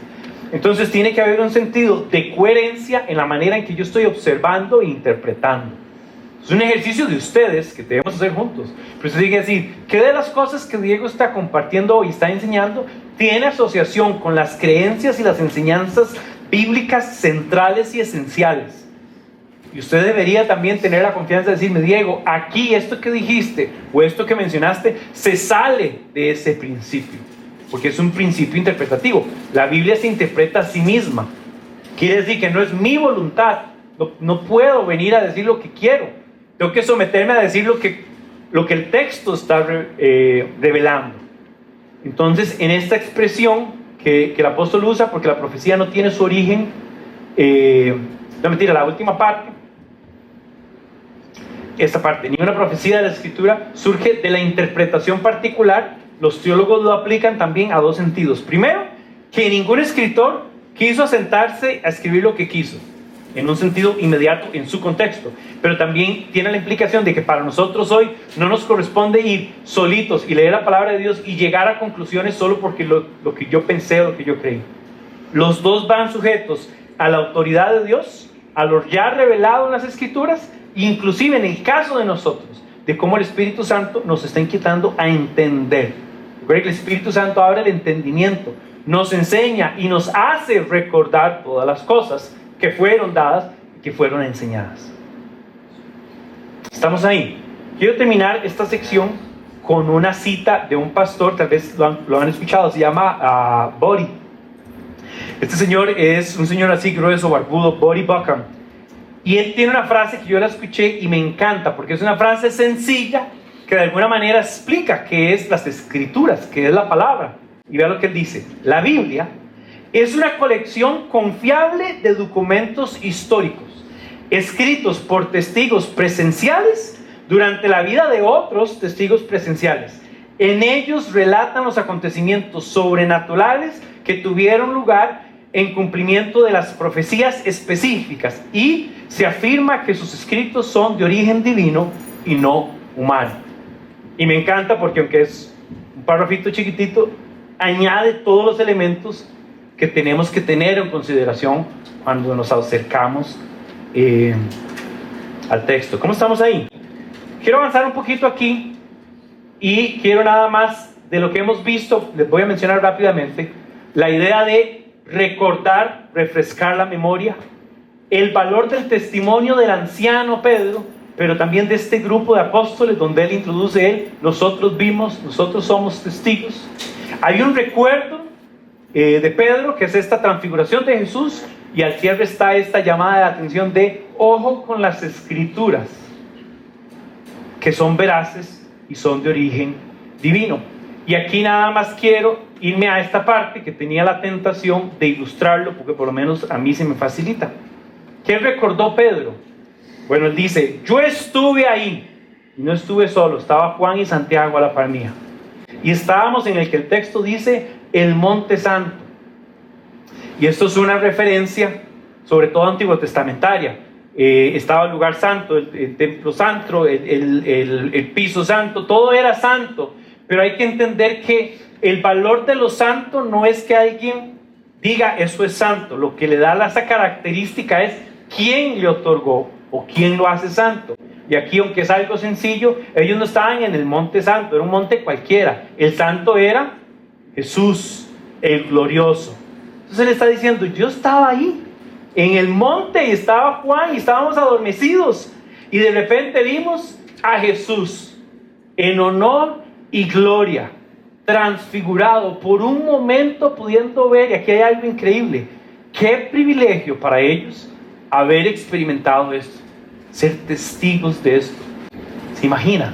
Entonces tiene que haber un sentido de coherencia en la manera en que yo estoy observando e interpretando. Es un ejercicio de ustedes que debemos hacer juntos. Pero usted tiene que decir, ¿qué de las cosas que Diego está compartiendo y está enseñando tiene asociación con las creencias y las enseñanzas bíblicas centrales y esenciales? Y usted debería también tener la confianza de decirme: Diego, aquí esto que dijiste o esto que mencionaste se sale de ese principio, porque es un principio interpretativo. La Biblia se interpreta a sí misma. Quiere decir que no es mi voluntad. No puedo venir a decir lo que quiero. Tengo que someterme a decir lo que el texto está revelando. Entonces, en esta expresión que el apóstol usa, porque la profecía no tiene su origen, no, mentira, la última parte, esta parte, ni una profecía de la Escritura surge de la interpretación particular. Los teólogos lo aplican también a 2 sentidos. Primero, que ningún escritor quiso sentarse a escribir lo que quiso, en un sentido inmediato en su contexto, pero también tiene la implicación de que para nosotros hoy no nos corresponde ir solitos y leer la palabra de Dios y llegar a conclusiones solo porque lo que yo pensé o lo que yo creí. Los dos van sujetos a la autoridad de Dios, a lo ya revelado en las Escrituras, inclusive en el caso de nosotros, de cómo el Espíritu Santo nos está inquietando a entender. Recuerden que el Espíritu Santo abre el entendimiento, nos enseña y nos hace recordar todas las cosas que fueron dadas, que fueron enseñadas. Estamos ahí. Quiero terminar esta sección con una cita de un pastor, tal vez lo han escuchado, se llama Buddy. Este señor es un señor así grueso, barbudo, Buddy Buckham. Y él tiene una frase que yo la escuché y me encanta, porque es una frase sencilla que de alguna manera explica qué es las escrituras, qué es la palabra. Y vea lo que él dice: la Biblia es una colección confiable de documentos históricos, escritos por testigos presenciales durante la vida de otros testigos presenciales. En ellos relatan los acontecimientos sobrenaturales que tuvieron lugar en cumplimiento de las profecías específicas, y se afirma que sus escritos son de origen divino y no humano. Y me encanta porque, aunque es un párrafito chiquitito, añade todos los elementos que tenemos que tener en consideración cuando nos acercamos al texto. ¿Cómo estamos ahí? Quiero avanzar un poquito aquí y quiero nada más de lo que hemos visto, les voy a mencionar rápidamente la idea de recordar, refrescar la memoria, el valor del testimonio del anciano Pedro, pero también de este grupo de apóstoles donde él introduce nosotros vimos, nosotros somos testigos. Hay un recuerdo de Pedro, que es esta transfiguración de Jesús, y al cierre está esta llamada de atención de ojo con las escrituras, que son veraces y son de origen divino. Y aquí nada más quiero irme a esta parte que tenía la tentación de ilustrarlo, porque por lo menos a mí se me facilita. ¿Qué recordó Pedro? Bueno, él dice: yo estuve ahí, y no estuve solo, estaba Juan y Santiago a la par mía, y estábamos en el que el texto dice el Monte Santo. Y esto es una referencia sobre todo antiguo testamentaria. Estaba el lugar santo, el templo santo, el piso santo, todo era santo. Pero hay que entender que el valor de lo santo no es que alguien diga eso es santo. Lo que le da esa característica es quién le otorgó o quién lo hace santo. Y aquí, aunque es algo sencillo, ellos no estaban en el monte santo, era un monte cualquiera. El santo era Jesús, el glorioso. Entonces él está diciendo: yo estaba ahí en el monte y estaba Juan y estábamos adormecidos, y de repente vimos a Jesús en honor y gloria, transfigurado, por un momento pudiendo ver. Y aquí hay algo increíble: qué privilegio para ellos haber experimentado esto, ser testigos de esto. ¿Se imagina?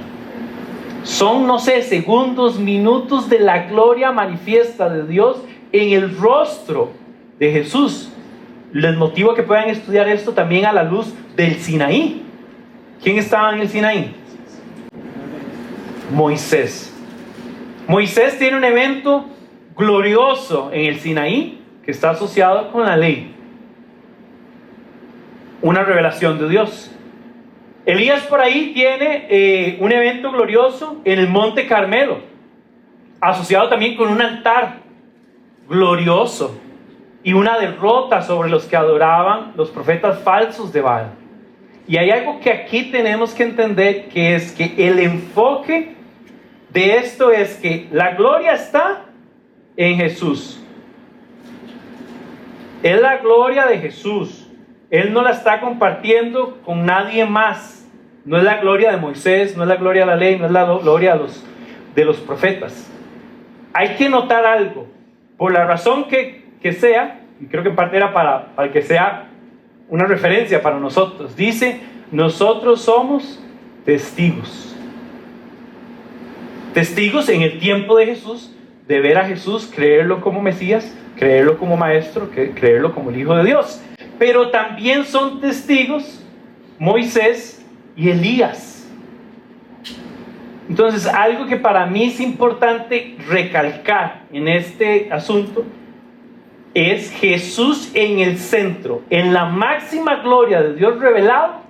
Son, no sé, segundos, minutos de la gloria manifiesta de Dios en el rostro de Jesús. Les motivo a que puedan estudiar esto también a la luz del Sinaí. ¿Quién estaba en el Sinaí? Moisés. Moisés tiene un evento glorioso en el Sinaí que está asociado con la ley, una revelación de Dios. Elías por ahí tiene un evento glorioso en el Monte Carmelo, asociado también con un altar glorioso y una derrota sobre los que adoraban los profetas falsos de Baal. Y hay algo que aquí tenemos que entender, que es que el enfoque de esto es que la gloria está en Jesús. Es la gloria de Jesús. Él no la está compartiendo con nadie más. No es la gloria de Moisés, no es la gloria de la ley, no es la gloria de los profetas. Hay que notar algo, por la razón que sea, y creo que en parte era para que sea una referencia para nosotros. Dice: nosotros somos testigos. Testigos en el tiempo de Jesús, de ver a Jesús, creerlo como Mesías, creerlo como Maestro, creerlo como el Hijo de Dios. Pero también son testigos Moisés y Elías. Entonces, algo que para mí es importante recalcar en este asunto es Jesús en el centro, en la máxima gloria de Dios revelado,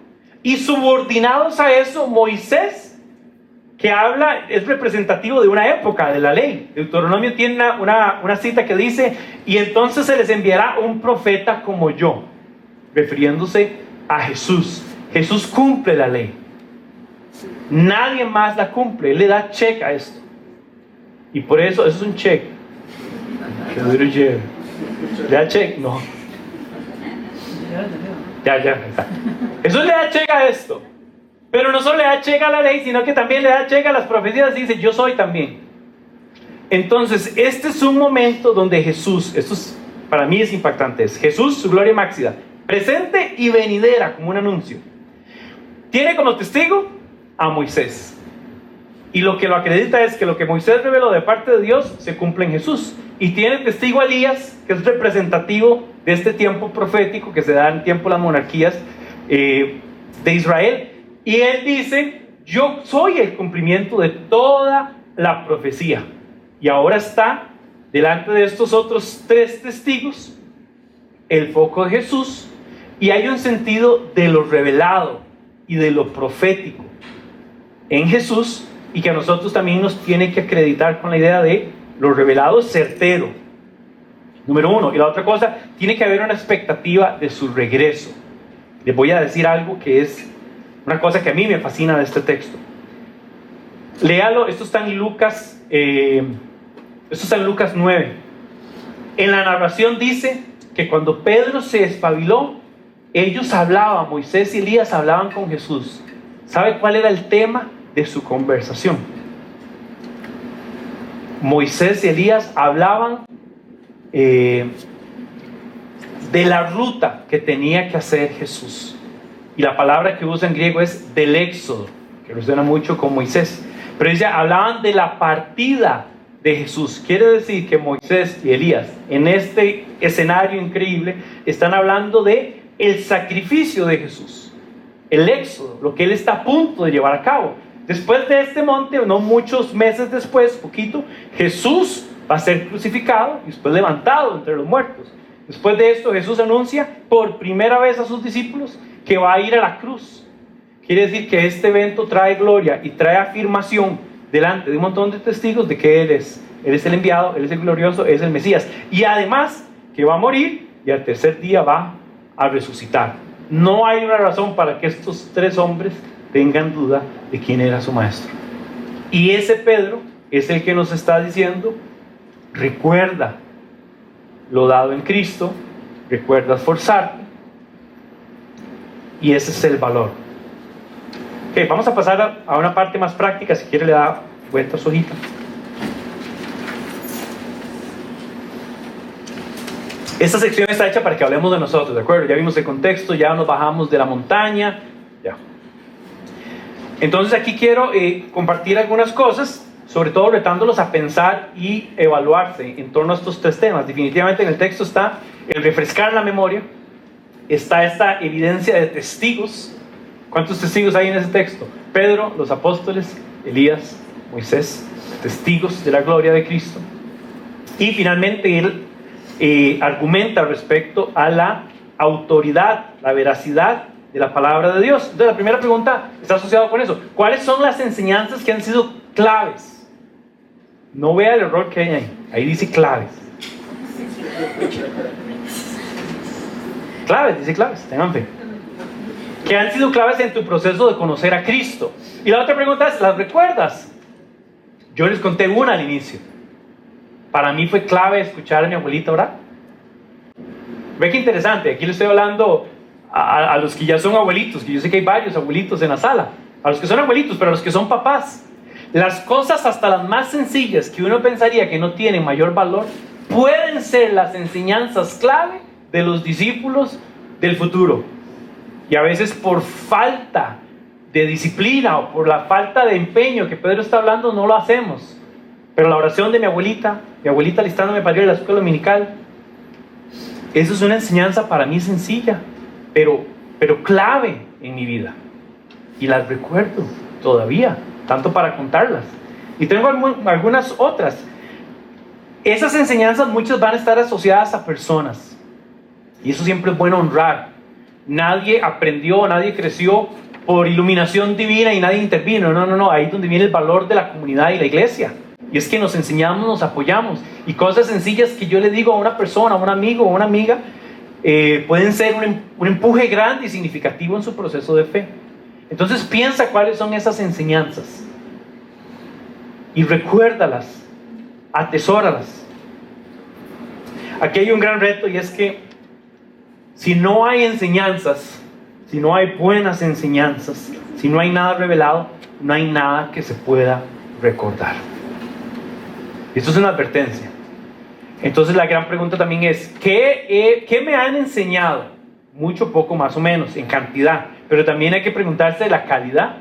y subordinados a eso Moisés, que habla, es representativo de una época de la ley. Deuteronomio tiene una cita que dice: y entonces se les enviará un profeta como yo, refiriéndose a Jesús. Jesús cumple la ley, nadie más la cumple. Él le da check a esto, y por eso es un check. ¿Le da check? No. Ya, está. Jesús le da check a esto. Pero no solo le da check a la ley, sino que también le da check a las profecías y dice, yo soy también. Entonces, este es un momento donde Jesús, para mí es impactante, es Jesús, su gloria máxima, presente y venidera, como un anuncio. Tiene como testigo a Moisés. Y lo que lo acredita es que lo que Moisés reveló de parte de Dios se cumple en Jesús. Y tiene testigo a Elías, que es representativo de este tiempo profético que se da en el tiempo de las monarquías de Israel. Y él dice, yo soy el cumplimiento de toda la profecía. Y ahora está delante de estos otros 3 testigos el foco de Jesús. Y hay un sentido de lo revelado y de lo profético en Jesús, y que a nosotros también nos tiene que acreditar con la idea de lo revelado certero, número 1. Y la otra cosa, tiene que haber una expectativa de su regreso. Les voy a decir algo que es una cosa que a mí me fascina de este texto. Léalo, esto está en Lucas 9. En la narración dice que cuando Pedro se espabiló, ellos hablaban, Moisés y Elías hablaban con Jesús. ¿Sabe cuál era el tema de su conversación? Moisés y Elías hablaban de la ruta que tenía que hacer Jesús. Y la palabra que usa en griego es del éxodo, que resuena mucho con Moisés. Pero ellos hablaban de la partida de Jesús. Quiere decir que Moisés y Elías, en este escenario increíble, están hablando de el sacrificio de Jesús, el éxodo, lo que él está a punto de llevar a cabo. Después de este monte, no muchos meses después, poquito, Jesús va a ser crucificado y después levantado entre los muertos. Después de esto, Jesús anuncia por primera vez a sus discípulos que va a ir a la cruz. Quiere decir que este evento trae gloria y trae afirmación delante de un montón de testigos de que Él es el enviado, Él es el glorioso, Él es el Mesías. Y además que va a morir y al tercer día va a resucitar. No hay una razón para que estos 3 hombres tengan duda de quién era su maestro. Y ese Pedro es el que nos está diciendo, recuerda lo dado en Cristo, recuerda esforzarte, y ese es el valor. Okay, vamos a pasar a una parte más práctica. Si quiere le da vuelta a su hojita. Esta sección está hecha para que hablemos de nosotros, ¿de acuerdo? Ya vimos el contexto, ya nos bajamos de la montaña, ya. Entonces aquí quiero compartir algunas cosas, sobre todo retándolos a pensar y evaluarse en torno a estos 3 temas. Definitivamente en el texto está el refrescar la memoria, está esta evidencia de testigos. ¿Cuántos testigos hay en ese texto? Pedro, los apóstoles, Elías, Moisés, testigos de la gloria de Cristo. Y finalmente él argumenta respecto a la autoridad, la veracidad de la palabra de Dios. Entonces la primera pregunta está asociada con eso. ¿Cuáles son las enseñanzas que han sido claves? No vea el error que hay ahí. Ahí dice claves. Claves, dice claves, tengan fe. Que han sido claves en tu proceso de conocer a Cristo. Y la otra pregunta es, ¿las recuerdas? Yo les conté una al inicio. Para mí fue clave escuchar a mi abuelita orar. Ve qué interesante, aquí le estoy hablando a los que ya son abuelitos, que yo sé que hay varios abuelitos en la sala. A los que son abuelitos, pero a los que son papás. Las cosas hasta las más sencillas que uno pensaría que no tienen mayor valor, pueden ser las enseñanzas clave de los discípulos del futuro. Y a veces por falta de disciplina o por la falta de empeño que Pedro está hablando, no lo hacemos. Pero la oración de mi abuelita alistándome para ir a la escuela dominical, eso es una enseñanza para mí sencilla, pero clave en mi vida. Y las recuerdo todavía, tanto para contarlas. Y tengo algunas otras. Esas enseñanzas muchas van a estar asociadas a personas. Y eso siempre es bueno honrar. Nadie aprendió, nadie creció por iluminación divina y nadie intervino. No. Ahí es donde viene el valor de la comunidad y la iglesia. Y es que nos enseñamos, nos apoyamos. Y cosas sencillas que yo le digo a una persona, a un amigo o a una amiga, pueden ser un empuje grande y significativo en su proceso de fe. Entonces piensa cuáles son esas enseñanzas. Y recuérdalas, atesóralas. Aquí hay un gran reto y es que Si no hay enseñanzas, si no hay buenas enseñanzas, si no hay nada revelado, no hay nada que se pueda recordar. Esto es una advertencia. Entonces la gran pregunta también es, ¿qué me han enseñado? Mucho, poco, más o menos, en cantidad. Pero también hay que preguntarse de la calidad.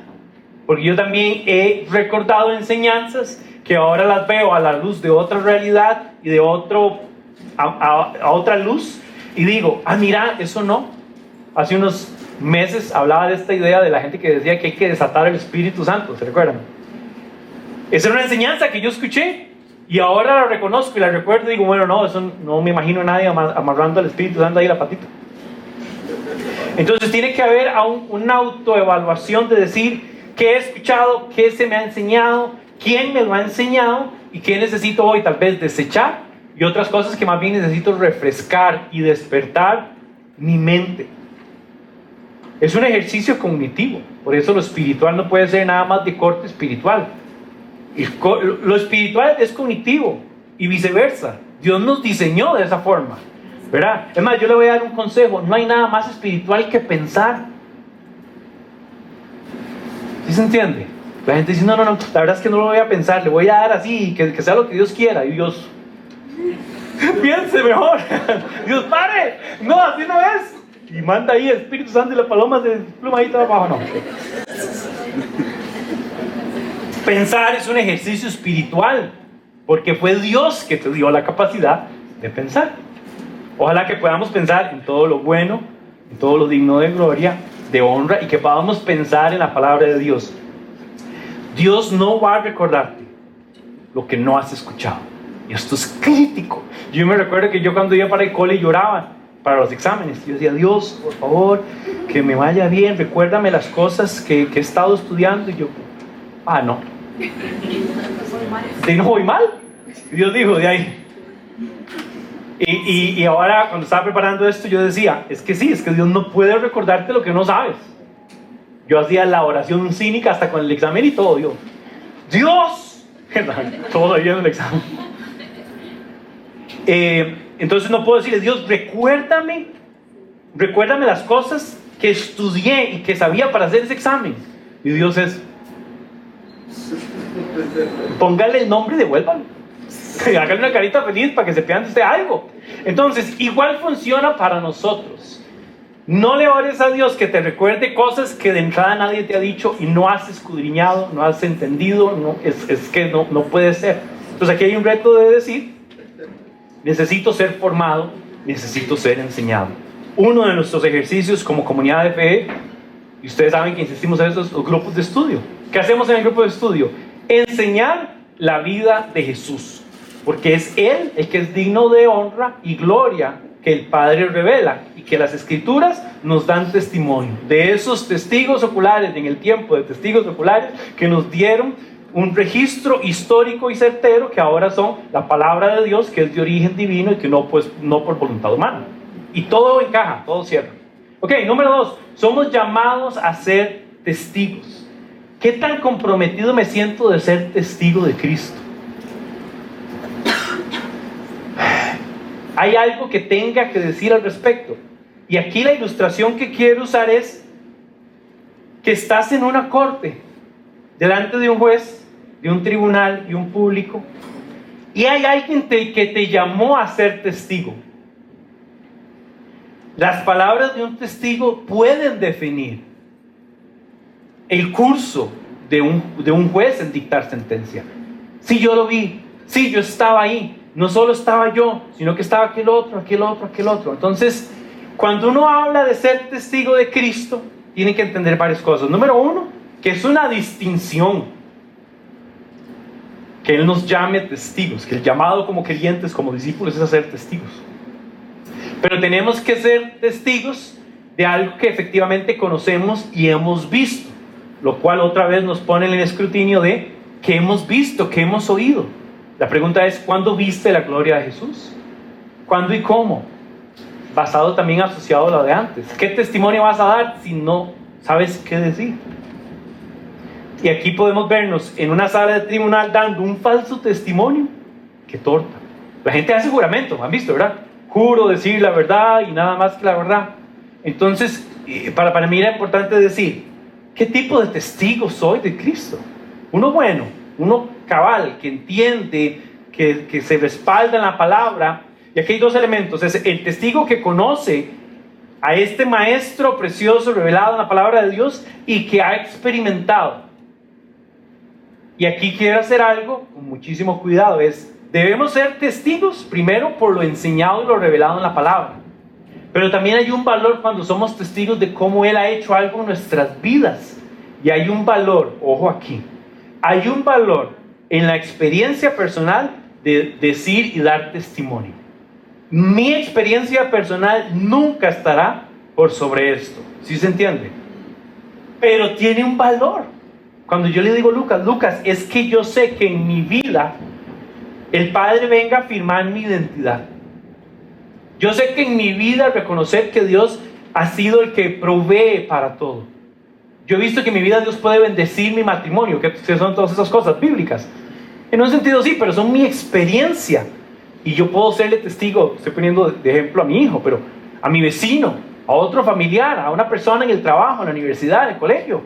Porque yo también he recordado enseñanzas que ahora las veo a la luz de otra realidad y de a otra luz. Y digo, mira, eso no. Hace unos meses hablaba de esta idea de la gente que decía que hay que desatar el Espíritu Santo, ¿se recuerdan? Esa era una enseñanza que yo escuché. Y ahora la reconozco y la recuerdo y digo, bueno, no, eso no me imagino a nadie amarrando al Espíritu Santo ahí la patita. Entonces tiene que haber una autoevaluación de decir qué he escuchado, qué se me ha enseñado, quién me lo ha enseñado y qué necesito hoy tal vez desechar y otras cosas que más bien necesito refrescar y despertar mi mente. Es un ejercicio cognitivo, por eso lo espiritual no puede ser nada más de corte espiritual. Lo espiritual es cognitivo y viceversa. Dios nos diseñó de esa forma, ¿verdad? Es más, yo le voy a dar un consejo: no hay nada más espiritual que pensar. ¿Sí se entiende? La gente dice, no, la verdad es que no lo voy a pensar, le voy a dar así, que sea lo que Dios quiera. Y Dios, piense mejor. Dios, pare, no, así no es. Y manda ahí el Espíritu Santo y la paloma se despluma ahí todo abajo. No. Pensar es un ejercicio espiritual, porque fue Dios que te dio la capacidad de pensar. Ojalá que podamos pensar en todo lo bueno, en todo lo digno de gloria, de honra, y que podamos pensar en la palabra de Dios. Dios no va a recordarte lo que no has escuchado. Y esto es crítico. Yo me recuerdo que yo cuando iba para el cole lloraba para los exámenes. Yo decía, Dios, por favor, que me vaya bien, recuérdame las cosas que he estado estudiando. Y yo, no. ¿De no voy mal? Dios dijo, de ahí. Y ahora cuando estaba preparando esto yo decía, es que sí, es que Dios no puede recordarte lo que no sabes. Yo hacía la oración cínica hasta con el examen y todo. Dios, todo ahí en el examen. Entonces no puedo decirle, Dios, recuérdame las cosas que estudié y que sabía para hacer ese examen. Y Dios es, póngale el nombre y devuélvalo. Hágale una carita feliz para que se pidan de usted algo. Entonces, igual funciona para nosotros. No le ores a Dios que te recuerde cosas que de entrada nadie te ha dicho y no has escudriñado, no has entendido. Es que no puede ser. Entonces aquí hay un reto de decir, necesito ser formado, necesito ser enseñado. Uno de nuestros ejercicios como comunidad de fe, y ustedes saben que insistimos en esos grupos de estudio. ¿Qué hacemos en el grupo de estudio? Enseñar la vida de Jesús, porque es Él el que es digno de honra y gloria que el Padre revela y que las Escrituras nos dan testimonio de esos testigos oculares en el tiempo de testigos oculares que nos dieron un registro histórico y certero que ahora son la palabra de Dios, que es de origen divino y que no por voluntad humana. Y todo encaja, todo cierra. Ok, número 2, somos llamados a ser testigos. ¿Qué tan comprometido me siento de ser testigo de Cristo? ¿Hay algo que tenga que decir al respecto? Y aquí la ilustración que quiero usar es que estás en una corte, delante de un juez, de un tribunal y un público, y hay alguien que te llamó a ser testigo. Las palabras de un testigo pueden definir el curso de un juez en dictar sentencia. Sí, yo lo vi, sí, yo estaba ahí. No solo estaba yo, sino que estaba aquel otro. Entonces, cuando uno habla de ser testigo de Cristo, tiene que entender varias cosas. Número 1, que es una distinción. Que Él nos llame testigos, que el llamado como creyentes, como discípulos, es a ser testigos. Pero tenemos que ser testigos de algo que efectivamente conocemos y hemos visto, lo cual otra vez nos pone en el escrutinio de qué hemos visto, qué hemos oído. La pregunta es, ¿cuándo viste la gloria de Jesús? ¿Cuándo y cómo? Basado también asociado a lo de antes. ¿Qué testimonio vas a dar si no sabes qué decir? Y aquí podemos vernos en una sala de tribunal dando un falso testimonio. ¡Qué torta! La gente hace juramento, ¿han visto, verdad? juro decir la verdad y nada más que la verdad. Entonces, para mí era importante decir, ¿qué tipo de testigo soy de Cristo? Uno bueno, uno cabal, que entiende, que se respalda en la palabra. Y aquí hay dos elementos: es el testigo que conoce a este maestro precioso revelado en la palabra de Dios y que ha experimentado. Y aquí quiero hacer algo con muchísimo cuidado: debemos ser testigos primero por lo enseñado y lo revelado en la palabra, pero también hay un valor cuando somos testigos de cómo Él ha hecho algo en nuestras vidas. Y hay un valor, ojo aquí, hay un valor en la experiencia personal de decir y dar testimonio. Mi experiencia personal nunca estará por sobre esto, ¿sí se entiende? Pero tiene un valor. Cuando yo le digo a Lucas, es que yo sé que en mi vida el Padre venga a afirmar mi identidad. Yo sé que en mi vida reconocer que Dios ha sido el que provee para todo. Yo he visto que en mi vida Dios puede bendecir mi matrimonio, que son todas esas cosas bíblicas. En un sentido sí, pero son mi experiencia. Y yo puedo serle testigo, estoy poniendo de ejemplo a mi hijo, pero a mi vecino, a otro familiar, a una persona en el trabajo, en la universidad, en el colegio.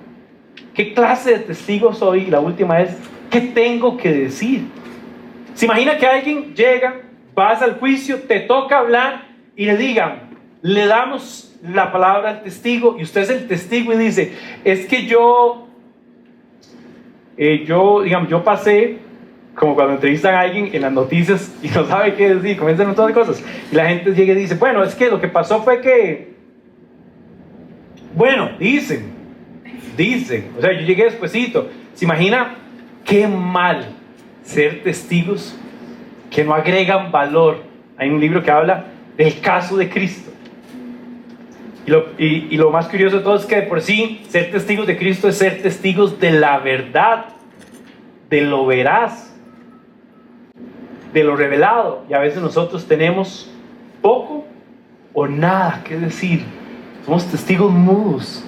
¿Qué clase de testigo soy? Y la última es, ¿qué tengo que decir? ¿Se imagina que alguien llega, vas al juicio, te toca hablar y le damos la palabra al testigo y usted es el testigo y dice, es que yo pasé, como cuando entrevistan a alguien en las noticias y no sabe qué decir, comienzan un montón de cosas y la gente llega y dice, bueno, es que lo que pasó fue que, bueno, dicen, o sea, yo llegué despuesito. ¿Se imagina qué mal ser testigos que no agregan valor? Hay un libro que habla del caso de Cristo. Y lo más curioso de todo es que de por sí ser testigos de Cristo es ser testigos de la verdad, de lo veraz, de lo revelado. Y a veces nosotros tenemos poco o nada que decir. Somos testigos mudos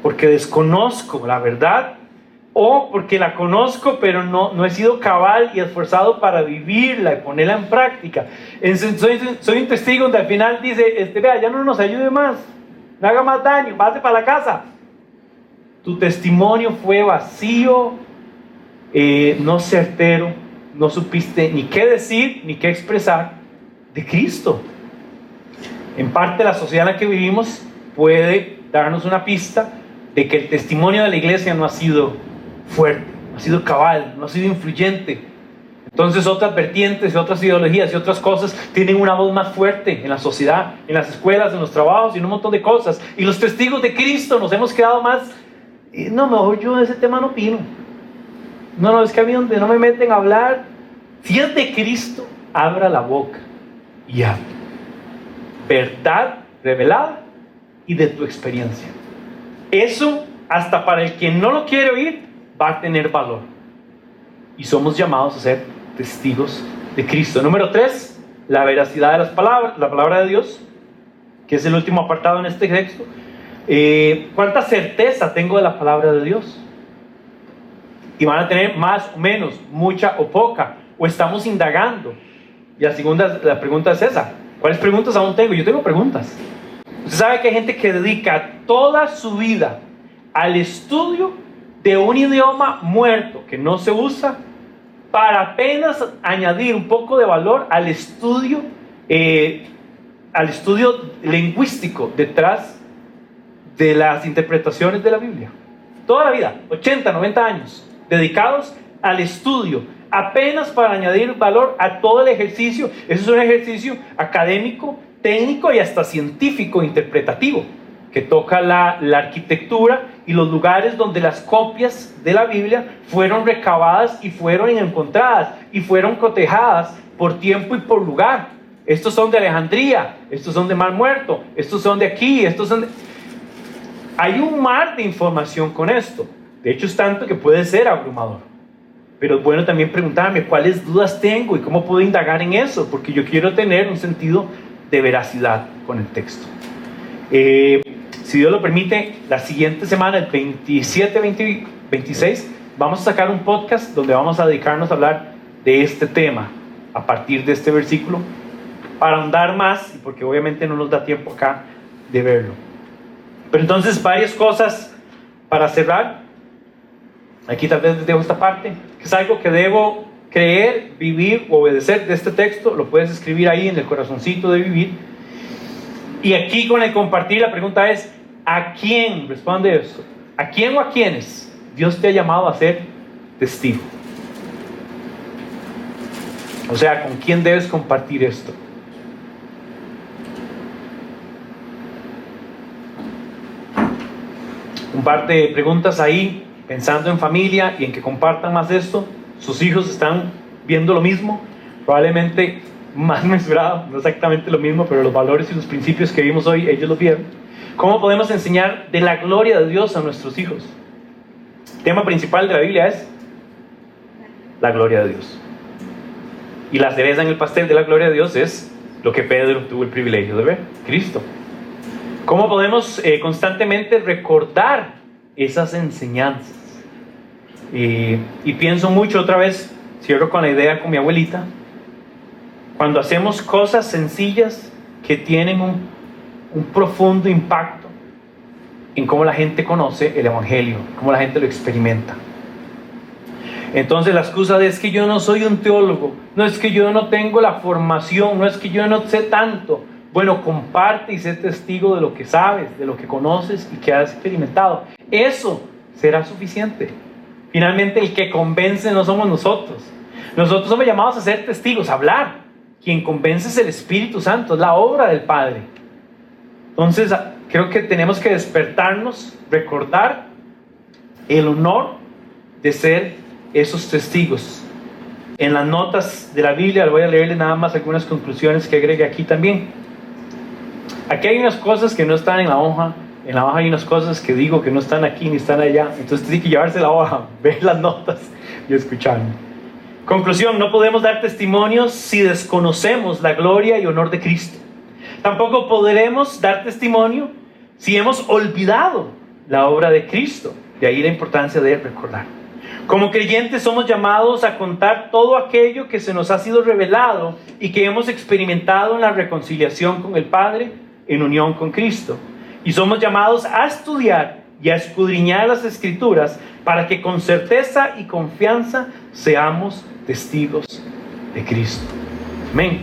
porque desconozco la verdad o porque la conozco pero no he sido cabal y esforzado para vivirla y ponerla en práctica. Soy un testigo donde al final dice, vea, ya no nos ayude más, no haga más daño, pase para la casa. Tu testimonio fue vacío, no certero, no supiste ni qué decir ni qué expresar de Cristo. En parte la sociedad en la que vivimos puede darnos una pista de que el testimonio de la iglesia no ha sido fuerte, no ha sido cabal, no ha sido influyente. Entonces otras vertientes, otras ideologías y otras cosas tienen una voz más fuerte en la sociedad, en las escuelas, en los trabajos y en un montón de cosas. Y los testigos de Cristo nos hemos quedado más, no, mejor yo de ese tema no opino. No, es que a mí donde no me meten a hablar, si es de Cristo, abra la boca y habla. Verdad revelada y de tu experiencia. Eso, hasta para el que no lo quiere oír, va a tener valor. Y somos llamados a ser testigos de Cristo. Número 3, la veracidad de las palabras, la palabra de Dios, que es el último apartado en este texto. ¿Cuánta certeza tengo de la palabra de Dios? Y van a tener más o menos, mucha o poca, o estamos indagando. Y la pregunta es esa: ¿cuáles preguntas aún tengo? Yo tengo preguntas. Usted sabe que hay gente que dedica toda su vida al estudio de un idioma muerto que no se usa para apenas añadir un poco de valor al estudio lingüístico detrás de las interpretaciones de la Biblia. Toda la vida, 80, 90 años dedicados al estudio, apenas para añadir valor a todo el ejercicio. Eso es un ejercicio académico, técnico y hasta científico, interpretativo, que toca la arquitectura y los lugares donde las copias de la Biblia fueron recabadas y fueron encontradas y fueron cotejadas por tiempo y por lugar. Estos son de Alejandría, estos son de Mar Muerto, estos son de aquí, estos son de... Hay un mar de información con esto. De hecho es tanto que puede ser abrumador. Pero es bueno también preguntarme cuáles dudas tengo y cómo puedo indagar en eso, porque yo quiero tener un sentido de veracidad con el texto. Si Dios lo permite, la siguiente semana, el 27, 20, 26, vamos a sacar un podcast donde vamos a dedicarnos a hablar de este tema a partir de este versículo para ahondar más, y porque obviamente no nos da tiempo acá de verlo. Pero entonces varias cosas para cerrar. Aquí tal vez les dejo esta parte, que es algo que debo creer, vivir, obedecer de este texto. Lo puedes escribir ahí en el corazoncito de vivir. Y aquí con el compartir, la pregunta es, ¿a quién? Responde esto. ¿A quién o a quiénes Dios te ha llamado a ser testigo? O sea, ¿con quién debes compartir esto? Un par de preguntas ahí, pensando en familia y en que compartan más esto. Sus hijos están viendo lo mismo, probablemente más mesurado, no exactamente lo mismo, pero los valores y los principios que vimos hoy, ellos los vieron. ¿Cómo podemos enseñar de la gloria de Dios a nuestros hijos? El tema principal de la Biblia es la gloria de Dios. Y la cereza en el pastel de la gloria de Dios es lo que Pedro tuvo el privilegio de ver, Cristo. ¿Cómo podemos constantemente recordar esas enseñanzas? Y pienso mucho, otra vez, cierro con la idea con mi abuelita, cuando hacemos cosas sencillas que tienen un profundo impacto en cómo la gente conoce el Evangelio, cómo la gente lo experimenta. Entonces la excusa de es que yo no soy un teólogo, no es que yo no tengo la formación, no es que yo no sé tanto. Bueno, comparte y sé testigo de lo que sabes, de lo que conoces y que has experimentado. Eso será suficiente. Finalmente el que convence no somos nosotros. Nosotros somos llamados a ser testigos, a hablar. Quien convence es el Espíritu Santo, es la obra del Padre. Entonces creo que tenemos que despertarnos, recordar el honor de ser esos testigos. En las notas de la Biblia voy a leerles nada más algunas conclusiones que agregué aquí también. Aquí hay unas cosas que no están en la hoja hay unas cosas que digo que no están aquí ni están allá, entonces tiene que llevarse la hoja, ver las notas y escucharme. Conclusión: no podemos dar testimonios si desconocemos la gloria y honor de Cristo. Tampoco podremos dar testimonio si hemos olvidado la obra de Cristo. De ahí la importancia de recordar. Como creyentes somos llamados a contar todo aquello que se nos ha sido revelado y que hemos experimentado en la reconciliación con el Padre, en unión con Cristo. Y somos llamados a estudiar y a escudriñar las Escrituras para que con certeza y confianza seamos testigos de Cristo. Amén.